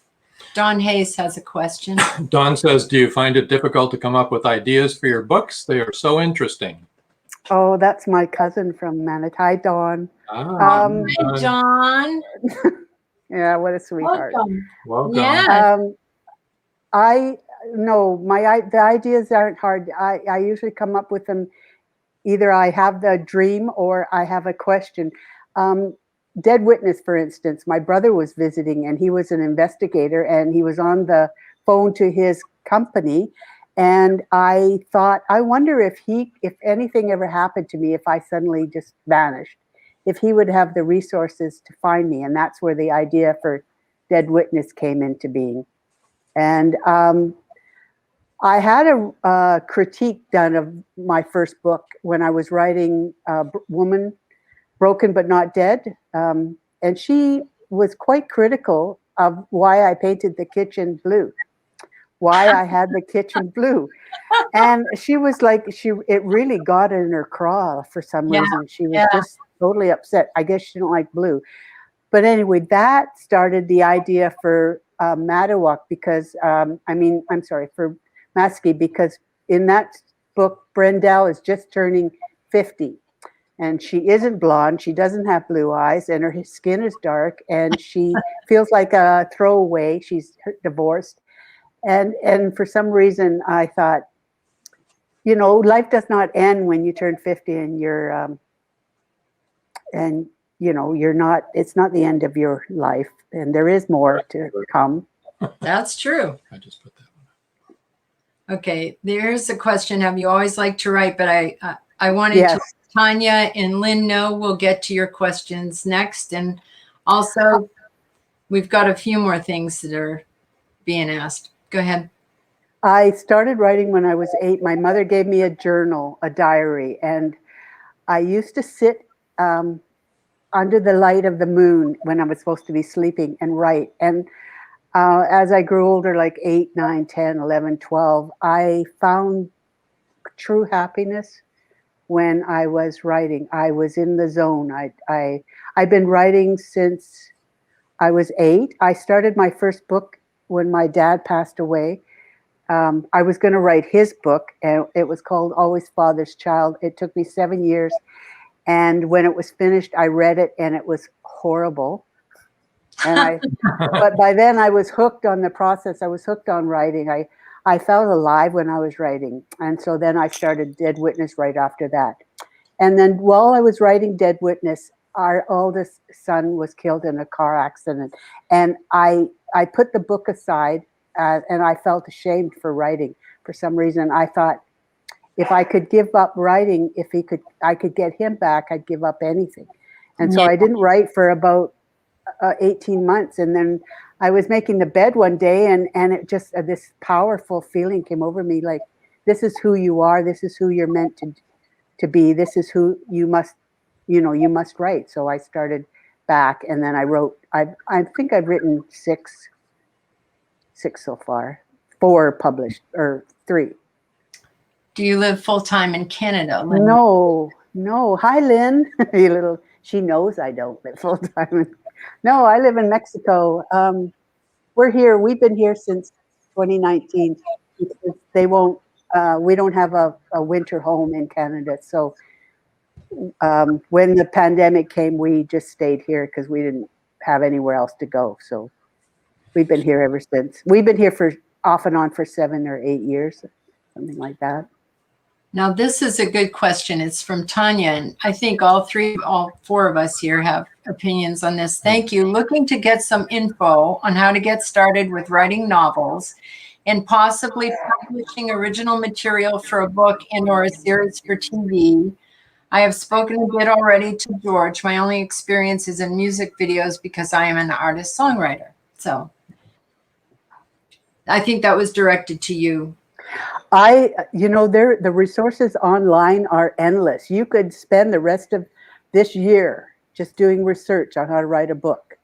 Don Hayes has a question. Don says, do you find it difficult to come up with ideas for your books? They are so interesting. Oh, that's my cousin from Manitoba. Hi, Dawn. Hi, Dawn. Yeah, what a sweetheart. Welcome. Yeah. The ideas aren't hard. I usually come up with them. Either I have the dream or I have a question. Dead Witness, for instance, my brother was visiting and he was an investigator and he was on the phone to his company. And I thought, I wonder if anything ever happened to me, if I suddenly just vanished, if he would have the resources to find me. And that's where the idea for Dead Witness came into being. And I had a critique done of my first book when I was writing Woman, Broken But Not Dead. And she was quite critical of why I painted the kitchen blue, why I had the kitchen blue. And she was like, it really got in her craw for some reason. She was just totally upset. I guess she didn't like blue. But anyway, that started the idea for Matawak because, for Maskey, because in that book, Brendel is just turning 50. And she isn't blonde, she doesn't have blue eyes, and her skin is dark, and she feels like a throwaway. She's divorced. And for some reason, I thought, life does not end when you turn 50 and you're not, it's not the end of your life. And there is more to come. That's true. I just put that one up. Okay, there's a question. Have you always liked to write? But I wanted to. Tanya and Lynn know we'll get to your questions next. And also, we've got a few more things that are being asked. Go ahead. I started writing when I was 8. My mother gave me a journal, a diary, and I used to sit under the light of the moon when I was supposed to be sleeping and write. And as I grew older, like 8, 9, 10, 11, 12, I found true happiness when I was writing. I was in the zone. I've been writing since I was 8. I started my first book when my dad passed away. I was going to write his book, and it was called Always Father's Child. It took me 7 years. And when it was finished, I read it, and it was horrible. And but by then I was hooked on the process. I was hooked on writing. I felt alive when I was writing. And so then I started Dead Witness right after that. And then while I was writing Dead Witness, our oldest son was killed in a car accident. And I put the book aside and I felt ashamed for writing. For some reason, I thought if I could give up writing, I could get him back, I'd give up anything. And so I didn't write for about 18 months. And then I was making the bed one day and it just, this powerful feeling came over me, like, this is who you are. This is who you're meant to be. This is who you must write. So I started back and then I wrote, I think I've written six so far, 4 published, or 3. Do you live full-time in Canada, Lynn? No. Hi, Lynn. She knows I don't live full-time. No, I live in Mexico. We're here. We've been here since 2019. Because they won't. We don't have a winter home in Canada. So when the pandemic came, we just stayed here because we didn't have anywhere else to go. So we've been here ever since. We've been here for off and on for 7 or 8 years, something like that. Now, this is a good question. It's from Tanya, and I think all 4 of us here have opinions on this. Thank you. Looking to get some info on how to get started with writing novels and possibly publishing original material for a book and or a series for TV. I have spoken a bit already to George. My only experience is in music videos because I am an artist-songwriter. So I think that was directed to you. The resources online are endless. You could spend the rest of this year just doing research on how to write a book.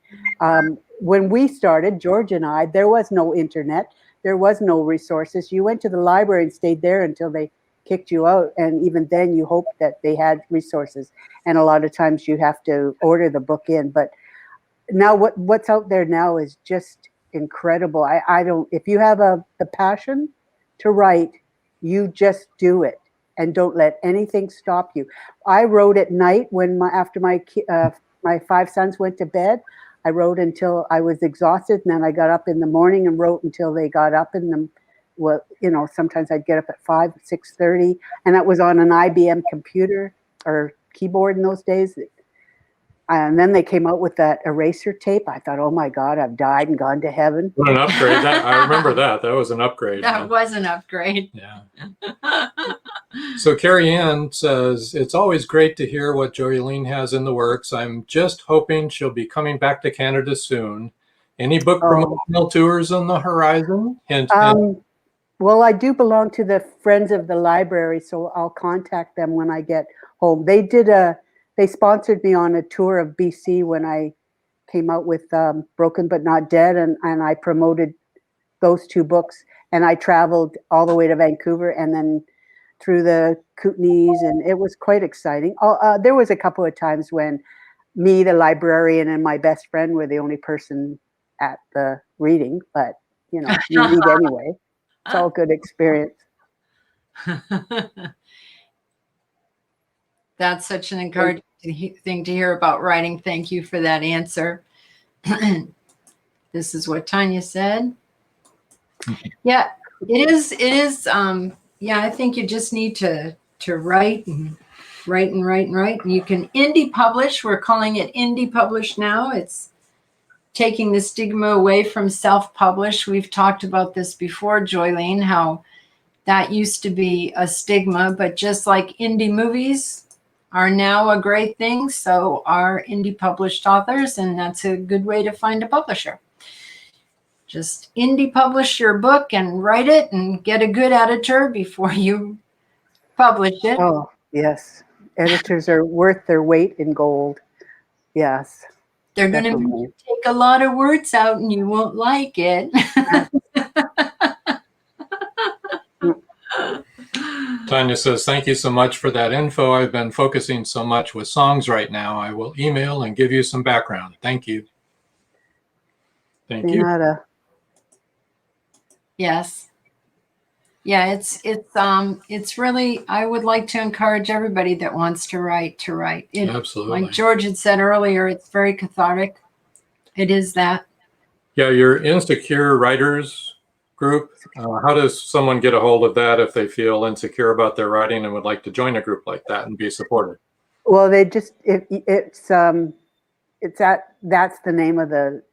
When we started, George and I, there was no internet. There was no resources. You went to the library and stayed there until they kicked you out. And even then you hoped that they had resources. And a lot of times you have to order the book in. But now what's out there now is just incredible. If you have the passion to write, you just do it and don't let anything stop you. I wrote at night after my 5 sons went to bed. I wrote until I was exhausted, and then I got up in the morning and wrote until they got up sometimes I'd get up at 5, 6:30, and that was on an IBM computer or keyboard in those days. And then they came out with that eraser tape. I thought, oh my God, I've died and gone to heaven. What an upgrade. I remember that. That was an upgrade. That was an upgrade. Yeah. So Carrie Ann says, it's always great to hear what Joylene has in the works. I'm just hoping she'll be coming back to Canada soon. Any book promotional tours on the horizon? Hint, hint. Well, I do belong to the Friends of the Library, so I'll contact them when I get home. They sponsored me on a tour of BC when I came out with Broken But Not Dead, and I promoted those 2 books. And I traveled all the way to Vancouver and then through the Kootenays, and it was quite exciting. There was a couple of times when me, the librarian, and my best friend were the only person at the reading, but you read anyway. It's all good experience. That's such an encouraging thing to hear about writing. Thank you for that answer. This is what Tanya said. Yeah, it is. I think you just need to write and write and write and write. And you can indie publish. We're calling it indie publish now. It's taking the stigma away from self-publish. We've talked about this before, Joylene, how that used to be a stigma, but just like indie movies are now a great thing, so are indie published authors, and that's a good way to find a publisher. Just indie publish your book and write it and get a good editor before you publish it. Oh, yes. Editors are worth their weight in gold. Yes. They're going to take a lot of words out and you won't like it. Tanya says, thank you so much for that info. I've been focusing so much with songs right now. I will email and give you some background. Thank you. Thank you. Yes. Yeah, it's really, I would like to encourage everybody that wants to write. Absolutely. Like George had said earlier, it's very cathartic. It is that. Yeah, your Insecure Writers group, how does someone get a hold of that if they feel insecure about their writing and would like to join a group like that and be supported? Well, that's the name of the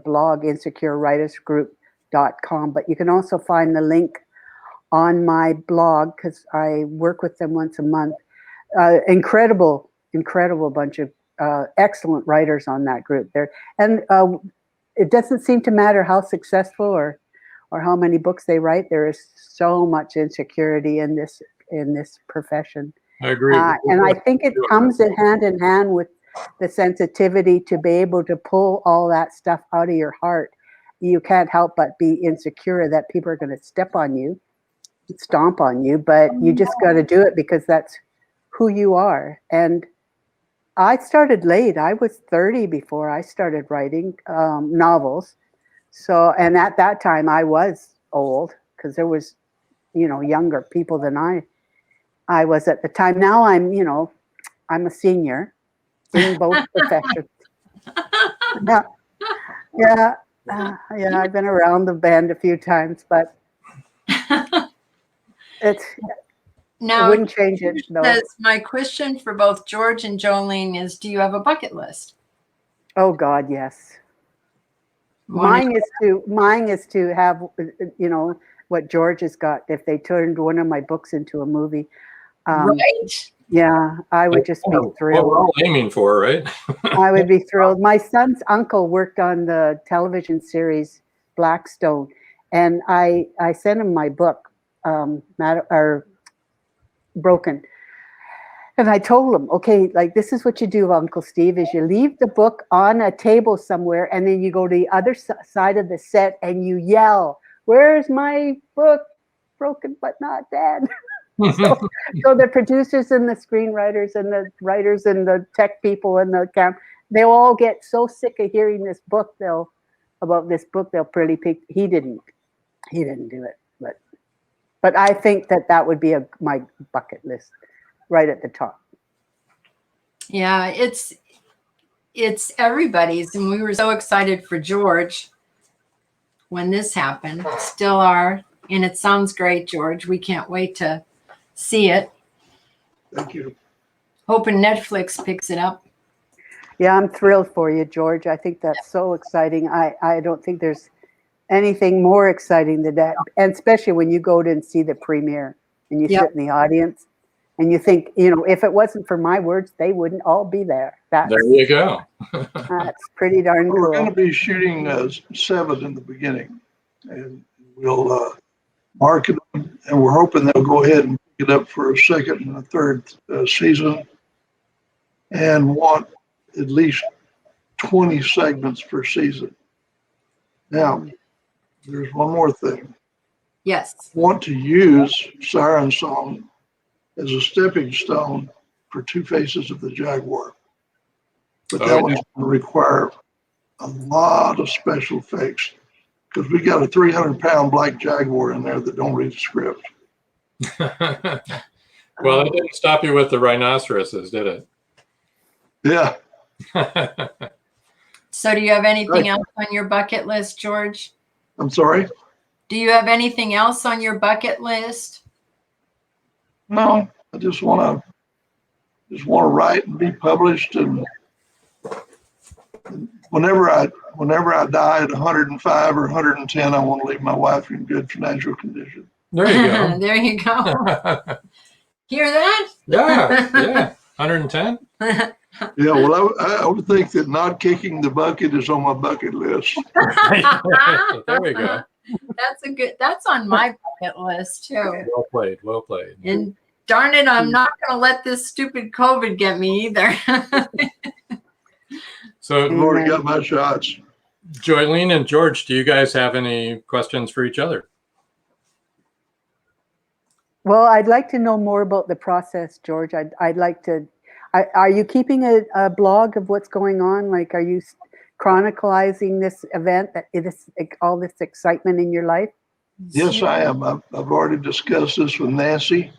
blog, insecurewritersgroup.com, but you can also find the link on my blog because I work with them once a month. Incredible bunch of excellent writers on that group there. And it doesn't seem to matter how successful or how many books they write. There is so much insecurity in this profession. I agree. And I think it comes hand in hand with the sensitivity to be able to pull all that stuff out of your heart. You can't help but be insecure that people are going to step on you, stomp on you, but you just got to do it because that's who you are. And I started late. I was 30 before I started writing novels. So, and at that time I was old because there was, younger people than I was at the time. Now I'm a senior in both professions. Yeah. I've been around the bend a few times, but it wouldn't change it though. My question for both George and Joylene is, do you have a bucket list? Oh God, yes. Mine is to have, what George has got. If they turned one of my books into a movie, right? Yeah, I would just be What thrilled. we're all aiming for, right? I would be thrilled. My son's uncle worked on the television series Blackstone, and I sent him my book, Broken. And I told him, okay, like this is what you do, Uncle Steve, is you leave the book on a table somewhere, and then you go to the other side of the set and you yell, "Where's my book? Broken but not dead." So the producers and the screenwriters and the writers and the tech people and the they'll all get so sick of hearing this book. They'll pretty pick. He didn't do it, but I think that would be my bucket list right at the top. Yeah, it's everybody's, and we were so excited for George when this happened. Still are, and it sounds great, George. We can't wait to see it. Thank you. Hoping Netflix picks it up. Yeah, I'm thrilled for you, George. I think that's so exciting. I don't think there's anything more exciting than that, and especially when you go to and see the premiere and you sit in the audience and you think, if it wasn't for my words, they wouldn't all be there. There you go. That's pretty darn cool. We're going to be shooting 7 in the beginning, and we'll market them, and we're hoping they'll go ahead and pick it up for a second and a third season, and want at least 20 segments per season. Now, there's one more thing. Yes. I want to use Siren Song as a stepping stone for Two Faces of the Jaguar. But that one's going to require a lot of special effects, because we got a 300-pound black jaguar in there that don't read the script. Well, it didn't stop you with the rhinoceroses, did it? Yeah. So do you have anything else on your bucket list, George? I'm sorry? Do you have anything else on your bucket list? No, I just want to write and be published, and whenever I die at 105 or 110, I want to leave my wife in good financial condition. There you go. There you go. Hear that? Yeah. 110. Yeah, well, I would think that not kicking the bucket is on my bucket list. There we go. That's on my bucket list too. Well played. And darn it, I'm not going to let this stupid COVID get me either. So I've already got my shots. Joylene and George, do you guys have any questions for each other? Well, I'd like to know more about the process, George. I'd like to. Are you keeping a blog of what's going on? Like, are you chronicling this event, all this excitement in your life? Yes, I am. I've already discussed this with Nancy,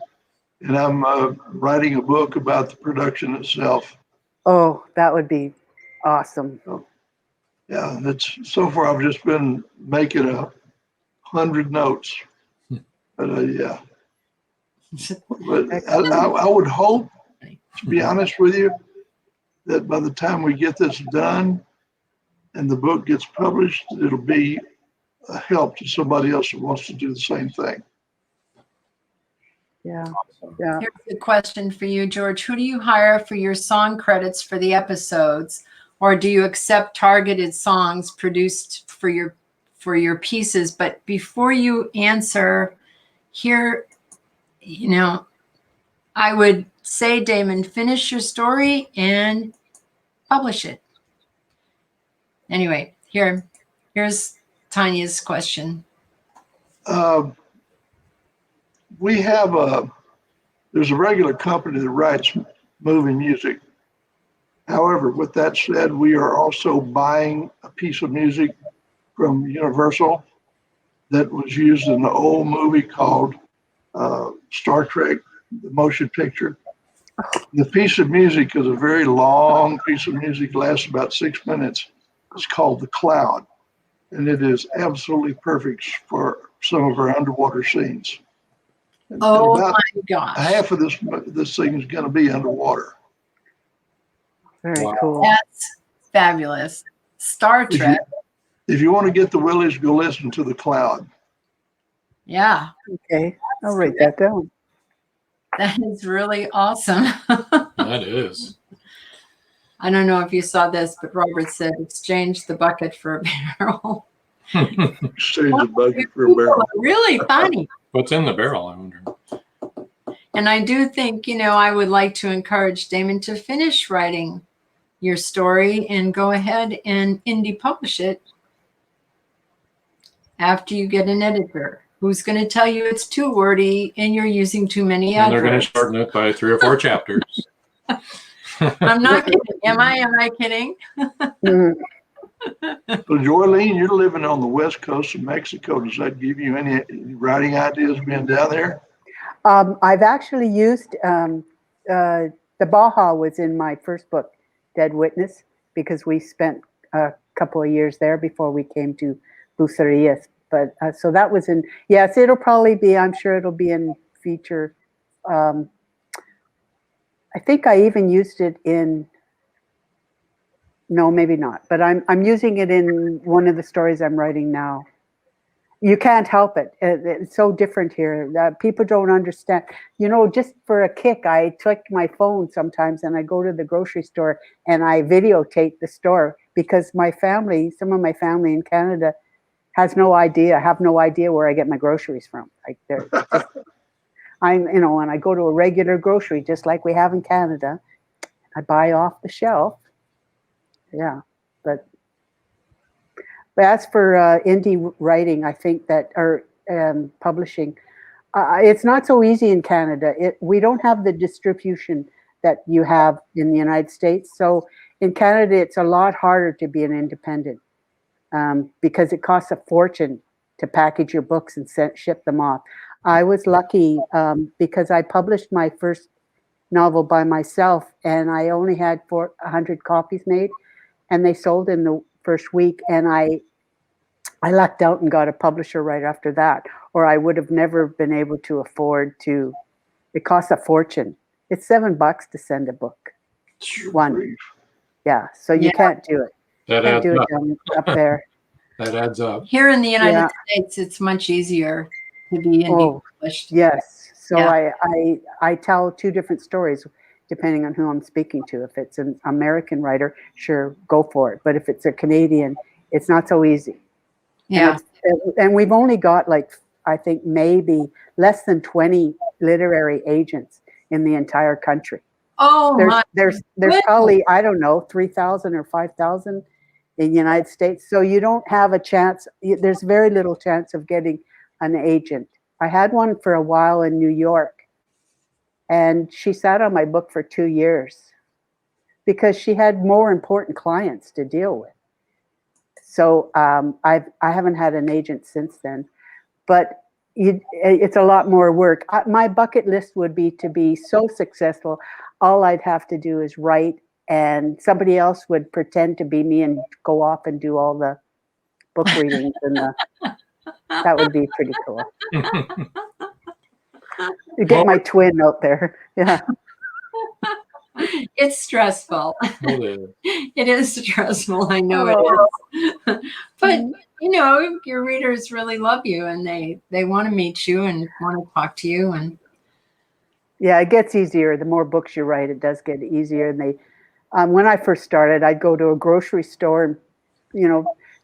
and I'm writing a book about the production itself. Oh, that would be awesome. Yeah, so far I've just been making 100 notes. But yeah. But I would hope, to be honest with you, that by the time we get this done and the book gets published, it'll be a help to somebody else who wants to do the same thing. Yeah. Here's a question for you, George. Who do you hire for your song credits for the episodes, or do you accept targeted songs produced for your pieces? But before you answer here, I would say, Damon, finish your story and publish it. Anyway, here's Tanya's question. There's a regular company that writes movie music. However, with that said, we are also buying a piece of music from Universal that was used in the old movie called Star Trek, the motion picture. The piece of music is a very long piece of music, lasts about 6 minutes. It's called The Cloud, and it is absolutely perfect for some of our underwater scenes. Oh my gosh. Half of this thing is going to be underwater. Very cool. That's fabulous. Star Trek. If you want to get the willies, go listen to The Cloud. Yeah. Okay, I'll write that down. That is really awesome. That is. I don't know if you saw this, but Robert said exchange the bucket for a barrel. Exchange the bucket for a People barrel. are really funny. What's in the barrel, I wonder? And I do think, I would like to encourage Damon to finish writing your story and go ahead and indie publish it after you get an editor who's going to tell you it's too wordy and you're using too many And they're going to adverbs. shorten it by 3 or 4 chapters. I'm not kidding. Am I kidding? Mhm. So Joylene, you're living on the west coast of Mexico. Does that give you any writing ideas being down there? I've actually used the Baja was in my first book, Dead Witness, because we spent a couple of years there before we came to Bucerias. But so that was in, yes, it'll probably be, I'm sure it'll be in feature. I think I even used it in, no, maybe not, but I'm using it in one of the stories I'm writing now. You can't help it. It's so different here. People don't understand. Just for a kick, I take my phone sometimes and I go to the grocery store and I videotape the store because some of my family in Canada have no idea where I get my groceries from. Like they're just, when I go to a regular grocery, just like we have in Canada, I buy off the shelf. Yeah, but as for indie writing, I think that, or publishing, it's not so easy in Canada. We don't have the distribution that you have in the United States. So in Canada, it's a lot harder to be an independent because it costs a fortune to package your books and ship them off. I was lucky because I published my first novel by myself, and I only had 400 copies made, and they sold in the first week, and I lucked out and got a publisher right after that, or I would have never been able to afford to. It costs a fortune. It's $7 to send a book. One. Yeah, so you can't do it. That Can't adds do up. it up there. That adds up. Here in the United States, it's much easier to be indie published. Yes. So Yeah. I tell 2 different stories depending on who I'm speaking to. If it's an American writer, sure, go for it. But if it's a Canadian, it's not so easy. Yeah. And we've only got I think maybe less than 20 literary agents in the entire country. Oh, there's probably, I don't know, 3,000 or 5,000 in the United States. So you don't have a chance. There's very little chance of getting an agent. I had one for a while in New York, and she sat on my book for 2 years because she had more important clients to deal with. So I haven't had an agent since then, but it's a lot more work. My bucket list would be to be so successful. All I'd have to do is write, and somebody else would pretend to be me and go off and do all the book readings, and that would be pretty cool. Get my twin out there. Yeah. It's stressful. It is stressful. I know it is. But your readers really love you, and they want to meet you and want to talk to you. And yeah, it gets easier. The more books you write, it does get easier. And they, when I first started, I'd go to a grocery store and,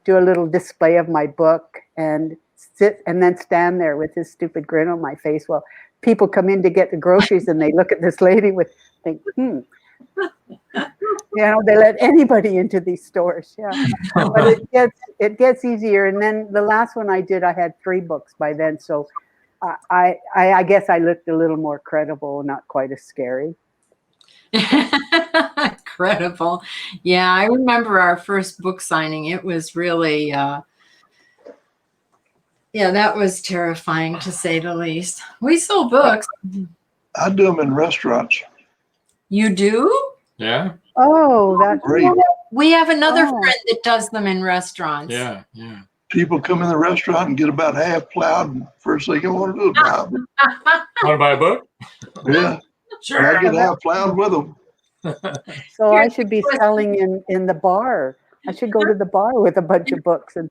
do a little display of my book and sit and then stand there with this stupid grin on my face. Well, people come in to get the groceries and they look at this lady think, they let anybody into these stores. Yeah. But it gets easier. And then the last one I did, I had 3 books by then. So I guess I looked a little more credible, not quite as scary. Credible. Yeah, I remember our first book signing. It was really, that was terrifying to say the least. We sold books. I do them in restaurants. You do? Yeah. Oh, that's great. We have another friend that does them in restaurants. Yeah. People come in the restaurant and get about half plowed, and first thing you want to do is buy a book. Want to buy a book? Yeah. Sure. I get half plowed with them. So I should be selling in the bar I should go to the bar with a bunch of books and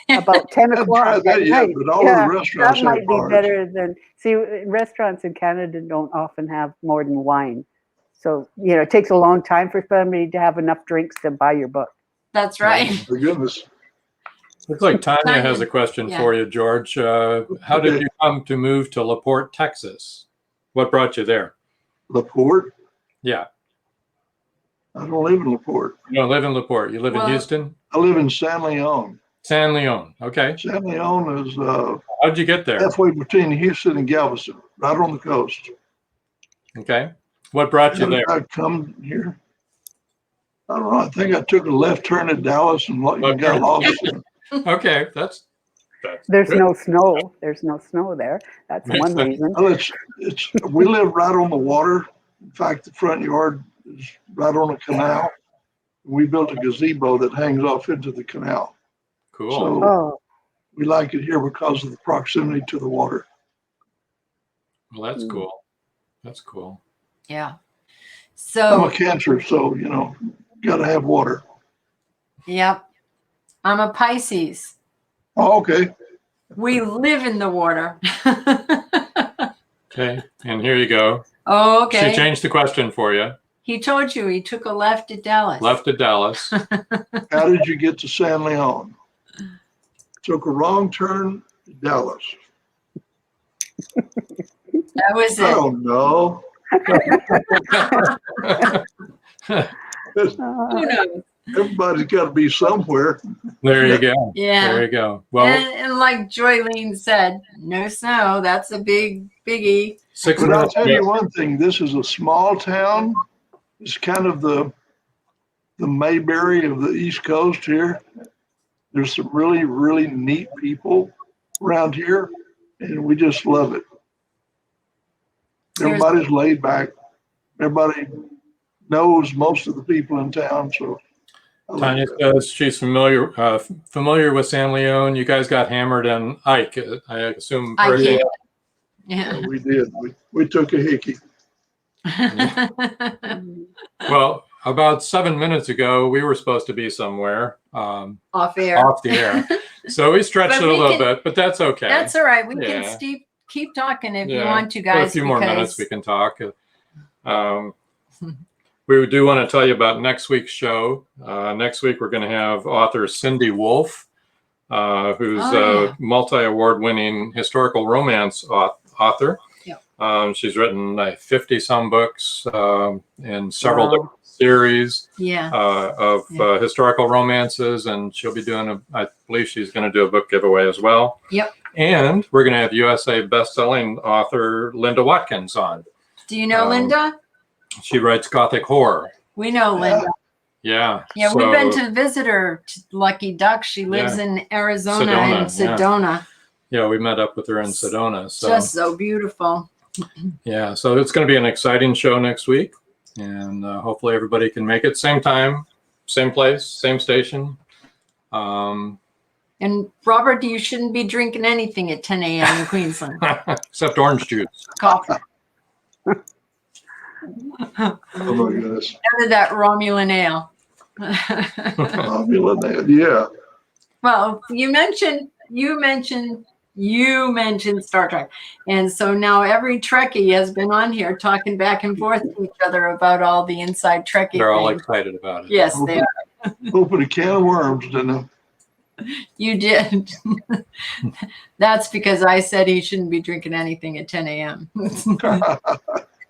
about 10 Haven't o'clock tried that at yet, night. but all of the restaurants that have might be bars. better than, see, restaurants in Canada don't often have more than wine. So, it takes a long time for somebody to have enough drinks to buy your book. That's right. For goodness. Looks like Tanya has a question for you, George. How did you come to move to LaPorte, Texas? What brought you there? LaPorte? Yeah. I don't live in LaPorte. You don't live in LaPorte. You live in Houston? I live in San Leon. San Leon. Okay. San Leon is how'd you get there? halfway between Houston and Galveston, right on the coast. Okay. What brought you there? I come here. I don't know. I think I took a left turn at Dallas and got lost. Okay, that's There's good. no snow. There's no snow there. That's one reason. Well, we live right on the water. In fact, the front yard is right on a canal. We built a gazebo that hangs off into the canal. Cool. So we like it here because of the proximity to the water. Well, that's cool. That's cool. Yeah. I'm So, a Cancer, so got to have water. yep. I'm a Pisces. Oh, okay. We live in the water. Okay, and here you go. Oh, okay. She changed the question for you. He told you he took a left at Dallas. Left at Dallas. How did you get to San Leon? Took a wrong turn to Dallas. That was I it. don't know. Who knows? Everybody's got to be somewhere. There you go. Yeah. There you go. Well, And like Joylene said, no snow. That's a biggie. 6 But I'll minutes. tell you one thing. This is a small town. It's kind of the Mayberry of the East Coast here. There's some really, really neat people around here, and we just love it. Everybody's laid back. Everybody knows most of the people in town, so. Tanya says she's familiar with San Leon. You guys got hammered on Ike, I assume. I Hurricane. did. Yeah. We did. We took a hickey. Well, about 7 minutes ago, we were supposed to be somewhere Off air. off the air. So we stretched But it a we little can- bit, but that's okay. That's all right. We Yeah. can keep talking if you Yeah. want to, For guys. a few more minutes, because- we can talk. We do want to tell you about next week's show. Next week, we're going to have author Cindy Wolf, who's a multi-award-winning historical romance author. Yep. She's written 50-some books in several different series of historical romances, and she'll be doing I believe she's going to do a book giveaway as well. Yep. And we're going to have USA best-selling author Linda Watkins on. Do you know Linda? She writes Gothic horror. We know Linda. Yeah. Yeah, so, we've been to visit her, Lucky Duck. She lives in Arizona and Sedona. Yeah, we met up with her in Sedona. So Just so beautiful. yeah, so it's going to be an exciting show next week, and hopefully everybody can make it. Same time, same place, same station. And Robert, you shouldn't be drinking anything at 10 a.m. in Queensland. Except orange juice. Coffee. Oh my goodness. None of that Romulan ale. Yeah. Well, you mentioned Star Trek, and so now every Trekkie has been on here talking back and forth to each other about all the inside Trekkie They're all things. excited about it. Yes, they are. Open a can of worms, didn't I? You did. That's because I said he shouldn't be drinking anything at 10 a.m.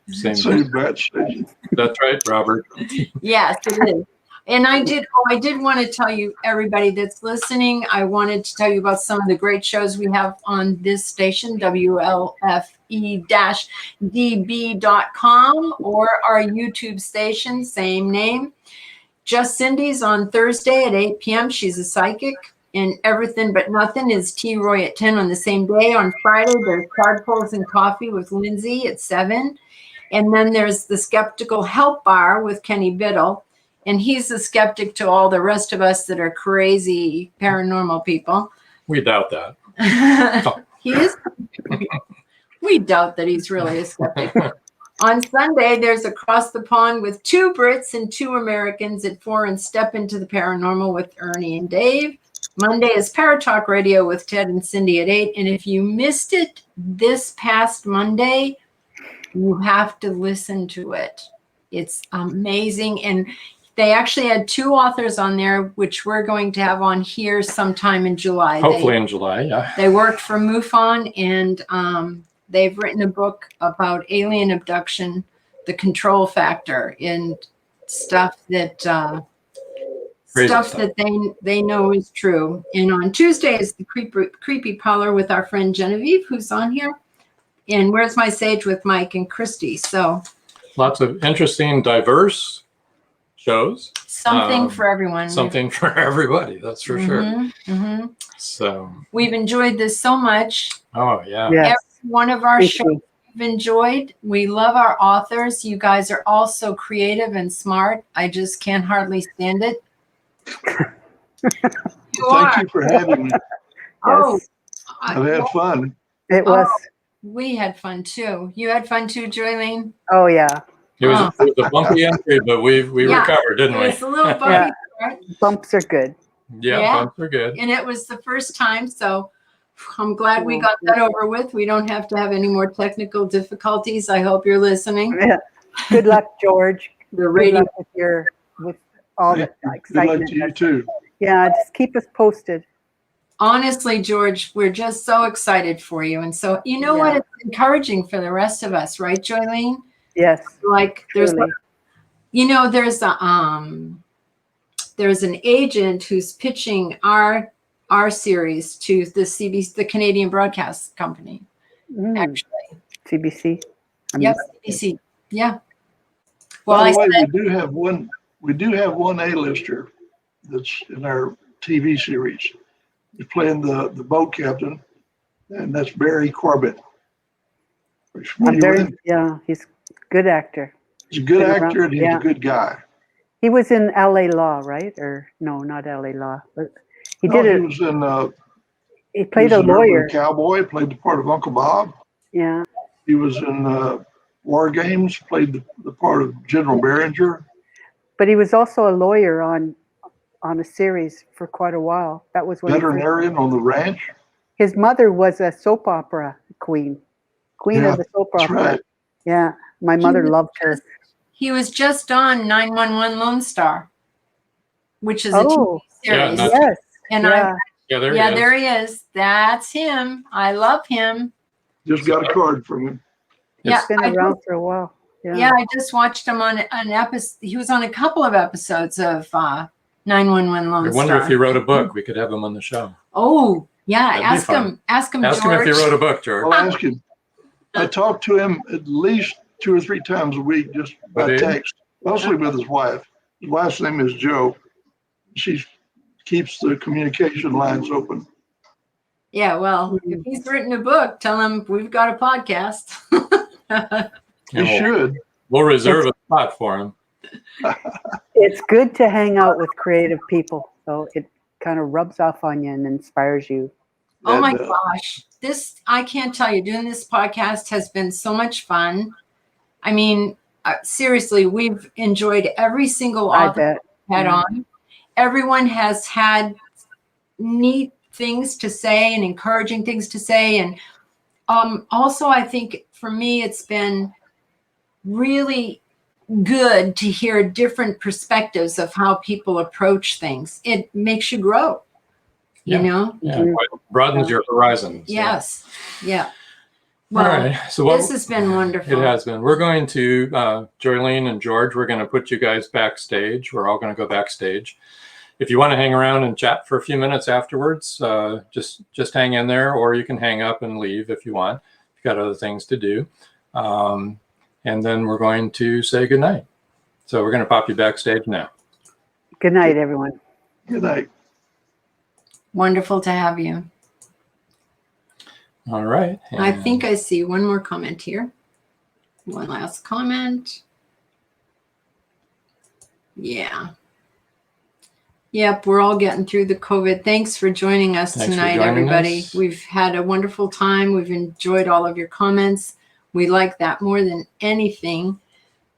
Same batch station. That's right, Robert. Yes, it is. And I did want to tell you, everybody that's listening, I wanted to tell you about some of the great shows we have on this station, WLFE-DB.com, or our YouTube station, same name. Just Cindy's on Thursday at 8 p.m. She's a psychic. And Everything But Nothing is T-Roy at 10 on the same day. On Friday, there's Card Pulls and Coffee with Lindsay at 7. And then there's the Skeptical Help Bar with Kenny Biddle. And he's a skeptic to all the rest of us that are crazy paranormal people. We doubt that. He is. We doubt that he's really a skeptic. On Sunday, there's Across the Pond with 2 Brits and 2 Americans at 4 and Step into the Paranormal with Ernie and Dave. Monday is Paratalk Radio with Ted and Cindy at 8. And if you missed it this past Monday, you have to listen to it. It's amazing. And they actually had 2 authors on there, which we're going to have on here sometime in July. Hopefully in July, yeah. They worked for MUFON, and they've written a book about alien abduction, the control factor, and stuff that they know is true. And on Tuesday is the creepy parlor with our friend Genevieve, who's on here. And Where's My Sage with Mike and Christy. So lots of interesting, diverse shows. Something for everyone. Something for everybody, that's for sure. Mm-hmm. So we've enjoyed this so much. Oh, yeah. Yes. Every one of our shows we've enjoyed. We love our authors. You guys are all so creative and smart. I just can't hardly stand it. Thank you for having me. Oh, I've had fun. It was. We had fun too. You had fun too, Joylene? Oh, yeah. It was a bumpy entry, but we recovered, didn't we? It was a little bumpy. Right? Bumps are good. Yeah, bumps are good. And it was the first time, so I'm glad we got that over with. We don't have to have any more technical difficulties. I hope you're listening. Yeah. Good luck, George. The radio with all the excitement. Good luck to you too. Yeah, just keep us posted. Honestly, George, we're just so excited for you. And so, you know what? It's encouraging for the rest of us, right, Joylene? Yes. Like there's an agent who's pitching our series to the CBC, the Canadian Broadcast Company. Actually, CBC. Yep, CBC. Yeah. Well, by the way, we do have one A-lister that's in our TV series. He's playing the boat captain, and that's Barry Corbett. Yeah, he's a good actor. He's a good actor, and he's a good guy. He was in LA Law, right? Or no, not LA Law. But he was in. He played a lawyer. Cowboy, played the part of Uncle Bob. Yeah. He was in War Games, played the part of General Behringer. But he was also a lawyer on a series for quite a while. That was when veterinarian on the ranch. His mother was a soap opera queen of the soap opera. That's right. Yeah, my mother loved her. He was just on 911 Lone Star, which is a TV series. Yes. And there he is. That's him. I love him. Just got a card from him. He's been around for a while. Yeah, I just watched him on an episode. He was on a couple of episodes of 911 Lone Star. I wonder if he wrote a book. We could have him on the show. Oh, yeah. Ask him, George. Ask him if he wrote a book, George. I'll ask him. I talk to him at least 2 or 3 times a week, just by text, mostly with his wife. His wife's name is Jo. She keeps the communication lines open. Yeah, well, if he's written a book, tell him we've got a podcast. He should. We'll reserve a spot for him. It's good to hang out with creative people, so it kind of rubs off on you and inspires you. Oh my gosh. I can't tell you, doing this podcast has been so much fun. I mean, seriously, we've enjoyed every single author we've had on. Everyone has had neat things to say and encouraging things to say. And also, I think for me, it's been really good to hear different perspectives of how people approach things. It makes you grow, you know? Yeah, it broadens your horizons. Yes. Yeah. Well, all right. So this has been wonderful. It has been. We're going to, Joylene and George, we're going to put you guys backstage. We're all going to go backstage. If you want to hang around and chat for a few minutes afterwards, just hang in there, or you can hang up and leave if you want. You've got other things to do. And then we're going to say goodnight. So we're going to pop you backstage now. Good night, everyone. Good night. Wonderful to have you. All right. I think I see one more comment here. One last comment. Yeah. Yep, we're all getting through the COVID. Thanks for joining us tonight, everybody. We've had a wonderful time. We've enjoyed all of your comments. We like that more than anything.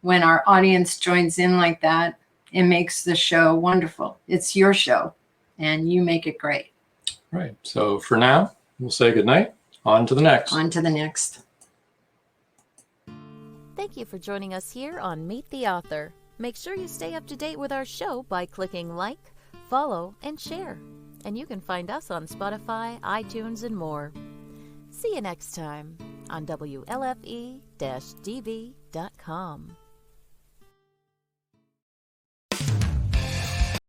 When our audience joins in like that, it makes the show wonderful. It's your show, and you make it great. Right. So for now, we'll say goodnight. On to the next. On to the next. Thank you for joining us here on Meet the Author. Make sure you stay up to date with our show by clicking like, follow, and share. And you can find us on Spotify, iTunes, and more. See you next time on WLFE-DV.com.